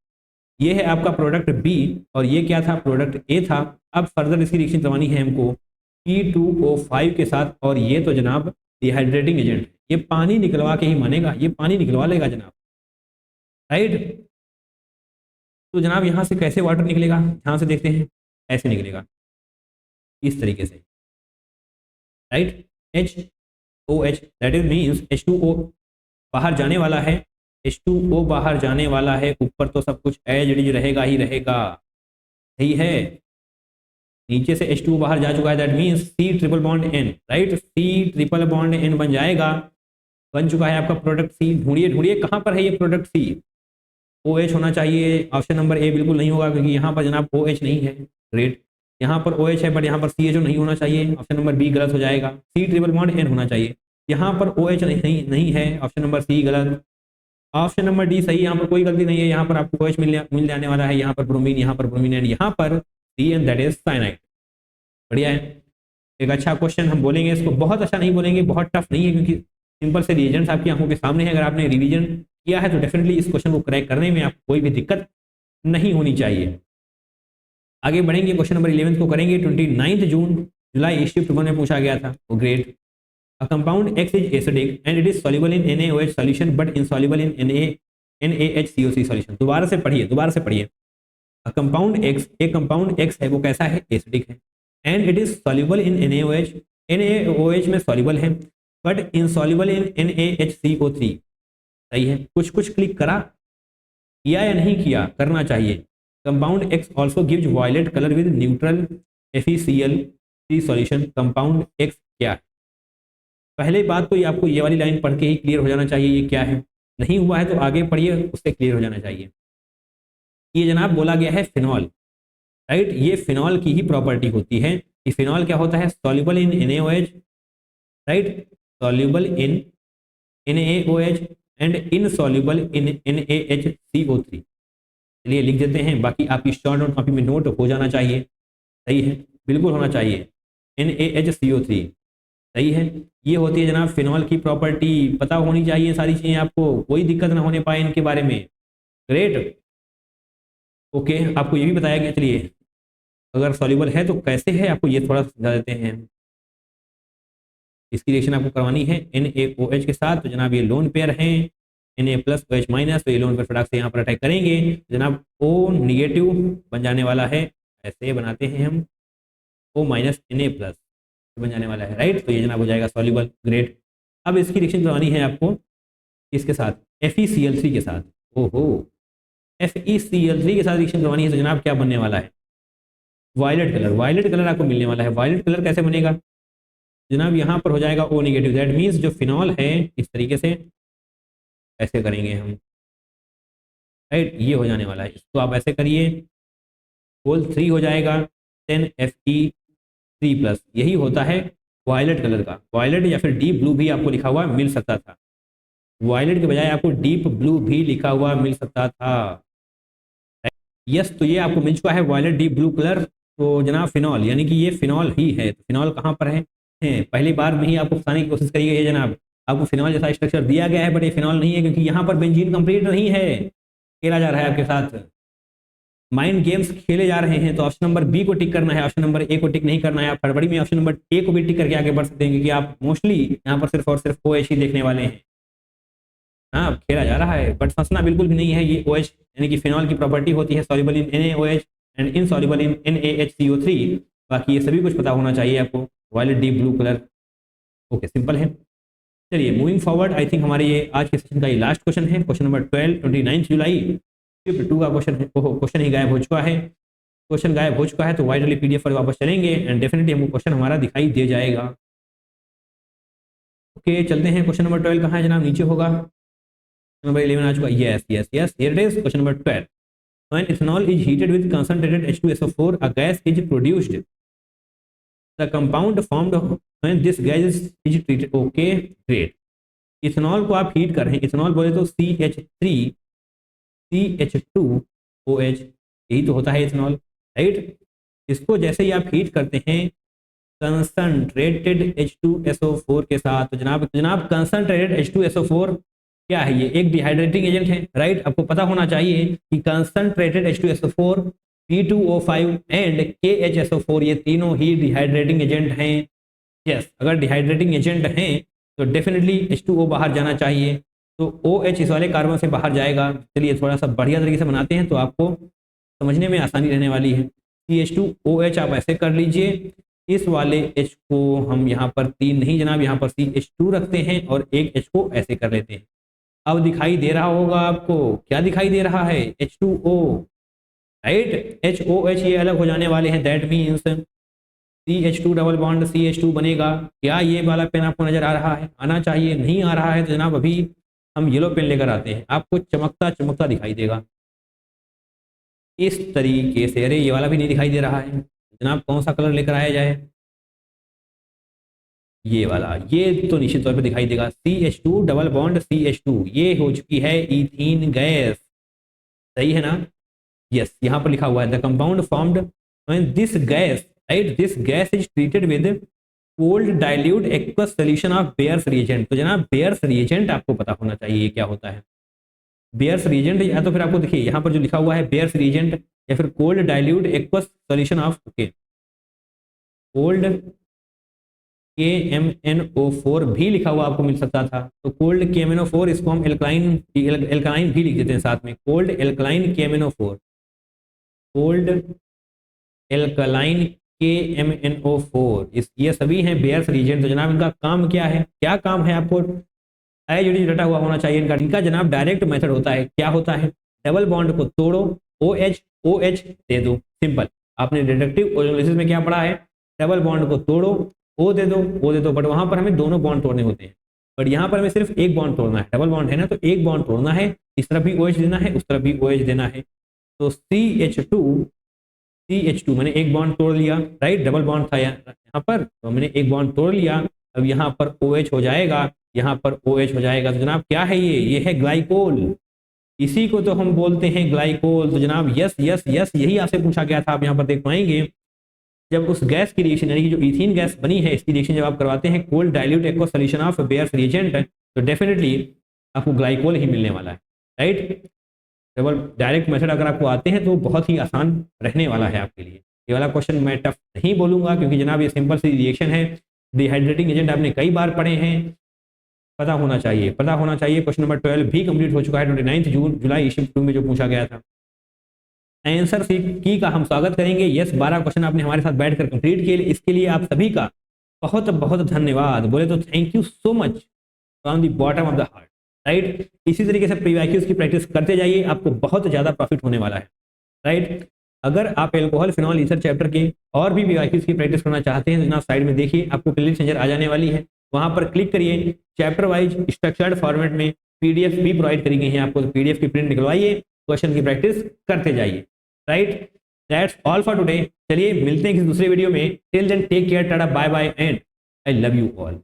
ये है आपका प्रोडक्ट B, और ये क्या था, प्रोडक्ट A था। अब फर्दर इसकी रिएक्शन करवानी है हमको P2O5 के साथ, और ये तो जनाब डिहाइड्रेटिंग एजेंट, ये पानी निकलवा के ही मानेगा, ये पानी निकलवा लेगा जनाब, राइट। तो जनाब यहाँ से कैसे वाटर निकलेगा, यहाँ से देखते हैं, ऐसे निकलेगा इस तरीके से, right. HOH that is means H2O बाहर जाने वाला है, H2O बाहर जाने वाला है, ऊपर तो सब कुछ एज इट इज रहेगा ही रहेगा, सही है। नीचे से H2O बाहर जा चुका है, that means C triple bond N, right. C triple bond N बन जाएगा, बन चुका है आपका प्रोडक्ट C। ढूंढिए ढूंढिए कहाँ पर है ये प्रोडक्ट C। OH होना चाहिए, ऑप्शन नंबर ए बिल्कुल नहीं होगा, क्योंकि यहाँ पर जनाब OH नहीं है, ग्रेट। यहाँ पर OH है बट यहाँ पर CHO नहीं होना चाहिए, ऑप्शन नंबर बी गलत हो जाएगा। C ट्रिपल बॉन्ड N होना चाहिए, यहाँ पर OH नहीं है, ऑप्शन नंबर सी गलत। ऑप्शन नंबर डी सही, यहाँ पर कोई गलती नहीं है, यहाँ पर आपको OH मिल जाने वाला है, यहाँ पर ब्रोमीन, यहाँ पर ब्रोमीन एंड यहाँ पर सी एंड दैट इज साइनाइड। बढ़िया है, एक अच्छा क्वेश्चन हम बोलेंगे इसको, बहुत अच्छा नहीं बोलेंगे, बहुत टफ नहीं है क्योंकि सिंपल से रिएजेंट्स आपकी आंखों के सामने है। अगर आपने रिवीजन किया है तो डेफिनेटली इस क्वेश्चन को क्रैक करने में आपको कोई भी दिक्कत नहीं होनी चाहिए। आगे बढ़ेंगे, क्वेश्चन नंबर 11 को करेंगे। 29 जून जुलाई शिफ्ट 1 में पूछा गया था, वो great. A compound X is acidic and it is soluble in NaOH solution but insoluble in NaHCOC solution। दोबारा से पढ़िए। A compound X, एक compound X है वो कैसा है, एसिडिक है, and it is soluble in NaOH, NaOH में soluble है but insoluble in NaHCO3। सही है, कुछ क्लिक करा, किया या नहीं किया, करना चाहिए। Compound X also gives violet color with neutral FeCl3 solution। Compound X क्या है? पहले बात तो ये आपको ये वाली लाइन पढ़ के ही क्लियर हो जाना चाहिए ये क्या है, नहीं हुआ है तो आगे पढ़िए, उससे क्लियर हो जाना चाहिए। ये जनाब बोला गया है फिनॉल, राइट, ये फिनॉल की ही प्रॉपर्टी होती है कि फिनॉल क्या होता है, soluble in NaOH, right, soluble in NaOH and insoluble in NaHCO3। चलिए लिख देते हैं, बाकी आपकी शॉर्ट नोट कॉपी में नोट हो जाना चाहिए। सही है, बिल्कुल होना चाहिए, NaHCO3। सही है, ये होती है जनाब फिनॉल की प्रॉपर्टी, पता होनी चाहिए सारी चीजें आपको, कोई दिक्कत ना होने पाए इनके बारे में। ग्रेट, ओके, आपको ये भी बताया गया। चलिए अगर सॉल्युबल है तो कैसे है आपको ये थोड़ा समझा देते हैं। इसकी रिएक्शन आपको करवानी है NaOH के साथ, तो जनाब ये लोन पेयर हैं, Na+OH-, तो ये लोन पेयर फटाक से यहाँ पर अटैक करेंगे, जनाब O नेगेटिव बन जाने वाला है, ऐसे बनाते हैं हम, O- Na+ बन जाने वाला है, राइट, तो ये जनाब हो जाएगा सॉल्युबल। ग्रेट, अब इसकी रिएक्शन करवानी है आपको इसके साथ, FeCl3 के साथ। ओहो, FeCl3 के साथ रिएक्शन करवानी है तो जनाब क्या बनने वाला है, वायलेट कलर। वायलेट कलर आपको मिलने वाला है। वायलेट कलर कैसे बनेगा जनाब, यहाँ पर हो जाएगा O नेगेटिव, दैट मीन्स जो फिनॉल है इस तरीके से ऐसे करेंगे हम, राइट, ये हो जाने वाला है, इसको आप ऐसे करिए, होल 3 हो जाएगा, 10 Fe3+, यही होता है वायलेट कलर का। वायलेट या फिर डीप ब्लू भी आपको लिखा हुआ मिल सकता था, वायलेट के बजाय आपको डीप ब्लू भी लिखा हुआ मिल सकता था। यस, तो ये आपको मिल चुका है वायलेट डीप ब्लू कलर, तो जनाब फिनॉल, यानी कि ये फिनॉल ही है। तो फिनॉल कहाँ पर है, पहली बार में ही आपको बताने की कोशिश करिए, ये जनाब आपको फिनॉल जैसा स्ट्रक्चर दिया गया है बट ये फिनॉल नहीं है क्योंकि यहाँ पर बेंजीन कंप्लीट नहीं है, खेला जा रहा है आपके साथ, माइंड गेम्स खेले जा रहे हैं। तो ऑप्शन नंबर बी को टिक करना है, ऑप्शन नंबर ए को टिक नहीं करना है। आप हड़बड़ी में ऑप्शन नंबर ए को भी टिक करके आगे बढ़ सकते हैं क्योंकि आप मोस्टली यहाँ पर सिर्फ और सिर्फ OH ही देखने वाले हैं। हाँ, खेला जा रहा है बट फंसना बिल्कुल भी नहीं है। ये OH यानी कि फिनॉल की प्रॉपर्टी होती है soluble in NaOH and insoluble in NaHCO3। बाकी ये सभी कुछ पता होना चाहिए आपको, violet deep blue colour. Okay, simple है। चलिए मूविंग फॉरवर्ड, आई थिंक हमारे ये आज के सेशन का ये लास्ट क्वेश्चन है, क्वेश्चन नंबर 12, 29 जुलाई शिफ्ट 2 का क्वेश्चन है। ओहो, क्वेश्चन ही गायब हो चुका है, क्वेश्चन गायब हो चुका है, तो वाइड वाली PDF पर वापस चलेंगे एंड डेफिनेटली हमको क्वेश्चन हमारा दिखाई दे जाएगा। ओके, चलते हैं, क्वेश्चन नंबर 12 कहाँ है जनाब, नीचे होगा, नंबर 11 आ चुका। Yes yes yes, here it is, question number 12। When ethanol is heated with concentrated H2SO4, a gas is produced. The compound formed when this gas is treated. Okay, great. Ethanol को आप heat कर रहे हैं, ethanol बोले तो CH3CH2OH, यही तो होता है इथेनॉल, राइट। इसको जैसे ही आप हीट करते हैं कंसंट्रेटेड H2SO4 के साथ, तो जनाब कंसंट्रेटेड H2SO4 क्या है, ये एक डिहाइड्रेटिंग एजेंट है, राइट। आपको पता होना चाहिए कि concentrated H2SO4, P2O5 and KHSO4 ये तीनों ही डिहाइड्रेटिंग एजेंट हैं। यस, अगर डिहाइड्रेटिंग एजेंट हैं तो डेफिनेटली H2O बाहर जाना चाहिए, तो OH इस वाले कार्बन से बाहर जाएगा। चलिए थोड़ा सा बढ़िया तरीके से बनाते हैं तो आपको समझने में आसानी रहने वाली है। CH2OH आप ऐसे कर लीजिए, इस वाले H को हम यहाँ पर 3 नहीं जनाब, यहाँ पर CH2 रखते हैं और एक H को ऐसे कर लेते हैं। अब दिखाई दे रहा होगा आपको, क्या दिखाई दे रहा है, H2O, राइट। HOH ये अलग हो जाने वाले हैं, that means CH2 double bond CH2 बनेगा। क्या ये वाला पेन आपको नजर आ रहा है, आना चाहिए, नहीं आ रहा है तो जनाब अभी हम येलो पेन लेकर आते हैं, आपको चमकता चमकता दिखाई देगा इस तरीके से। अरे ये वाला भी नहीं दिखाई दे रहा है, जनाब कौन सा कलर लेकर आया जाए, ये वाला, ये तो निश्चित तौर पे दिखाई देगा, CH2 डबल बॉन्ड CH2, ये हो चुकी है इथीन गैस, सही है ना। यस, यहाँ पर लिखा हुआ है the compound formed when this gas, right, this gas is treated with cold dilute aqueous solution of bears reagent. तो जनाब बेयर्स रिएजेंट आपको पता होना चाहिए ये क्या होता है। बेयर्स रिएजेंट या तो फिर आपको देखिए यहाँ पर जो लिखा हुआ है बेयर्स रिएजेंट या फिर cold dilute aqueous solution of, okay, cold KMnO4 भी लिखा हुआ आपको मिल सकता था, तो कोल्ड KMnO4 इसको हम एल्कालाइन भी लिख देते हैं साथ में, cold alkaline KMnO4, cold alkaline KMnO4, इस ये सभी हैं बेयर्स रिएजेंट। तो जनाब इनका काम क्या है, क्या काम है आपको एज रटा हुआ होना चाहिए इनका जनाब डायरेक्ट मेथड होता है, क्या होता है, डबल बॉन्ड को तोड़ो, OH दे दो, सिंपल। आपने रिडक्टिव ओजोलिसिस में क्या पढ़ा है, डबल बॉन्ड को तोड़ो, O दे दो, बट वहां पर हमें दोनों बॉन्ड तोड़ने होते हैं, बट यहाँ पर हमें सिर्फ एक बॉन्ड तोड़ना है, डबल बॉन्ड है ना, तो एक बॉन्ड तोड़ना है, इस तरफ भी OH देना है, उस तरफ भी OH देना है। तो CH2 मैंने एक बॉन्ड तोड़ लिया, राइट, डबल बॉन्ड था यहाँ पर, तो मैंने एक बॉन्ड तोड़ लिया, अब यहाँ पर OH हो जाएगा, यहाँ पर OH हो जाएगा। तो जनाब क्या है ये है ग्लाइकोल, इसी को तो हम बोलते हैं ग्लाइकोल। तो जनाब यस यस यस, यही आपसे पूछा गया था। आप यहाँ पर देख पाएंगे जब उस गैस की रिएक्शन यानी कि जो इथीन गैस बनी है इसकी रिएक्शन जब आप करवाते हैं cold dilute aqueous solution of bears reagent, तो डेफिनेटली आपको ग्लाइकोल ही मिलने वाला है, राइट। केवल डायरेक्ट मेथड अगर आपको आते हैं तो बहुत ही आसान रहने वाला है आपके लिए। ये वाला क्वेश्चन मैं टफ नहीं बोलूंगा क्योंकि जनाब ये सिंपल सी रिएक्शन है, डिहाइड्रेटिंग एजेंट आपने कई बार पढ़े हैं, पता होना चाहिए। क्वेश्चन नंबर 12 भी कंप्लीट हो चुका है 29 जुलाई शिफ्ट 2 में जो पूछा गया था। आंसर की का हम स्वागत करेंगे। यस 12 क्वेश्चन आपने हमारे साथ बैठकर कंप्लीट किए, इसके लिए आप सभी का बहुत बहुत धन्यवाद। बोले तो thank you so much from the bottom of the heart, right. इसी तरीके से प्रीवाइक्यूज की प्रैक्टिस करते जाइए, आपको बहुत ज्यादा प्रॉफिट होने वाला है, राइट। अगर आप एल्कोहल फिनॉल ईथर चैप्टर के और भी प्रीवाइक्यूज की प्रैक्टिस करना चाहते हैं तो जनाब साइड में देखिए आपको प्लेलिस्ट नजर आ जाने वाली है, वहां पर क्लिक करिए। चैप्टर वाइज स्ट्रक्चर्ड फॉर्मेट में PDF भी प्रोवाइड करी गई है आपको, तो PDF की प्रिंट निकलवाइए, क्वेश्चन की प्रैक्टिस करते जाइए, right. That's all for today. चलिए मिलते हैं किसी दूसरे वीडियो में। टिल देन टेक केयर, टाटा, bye bye and I love you all.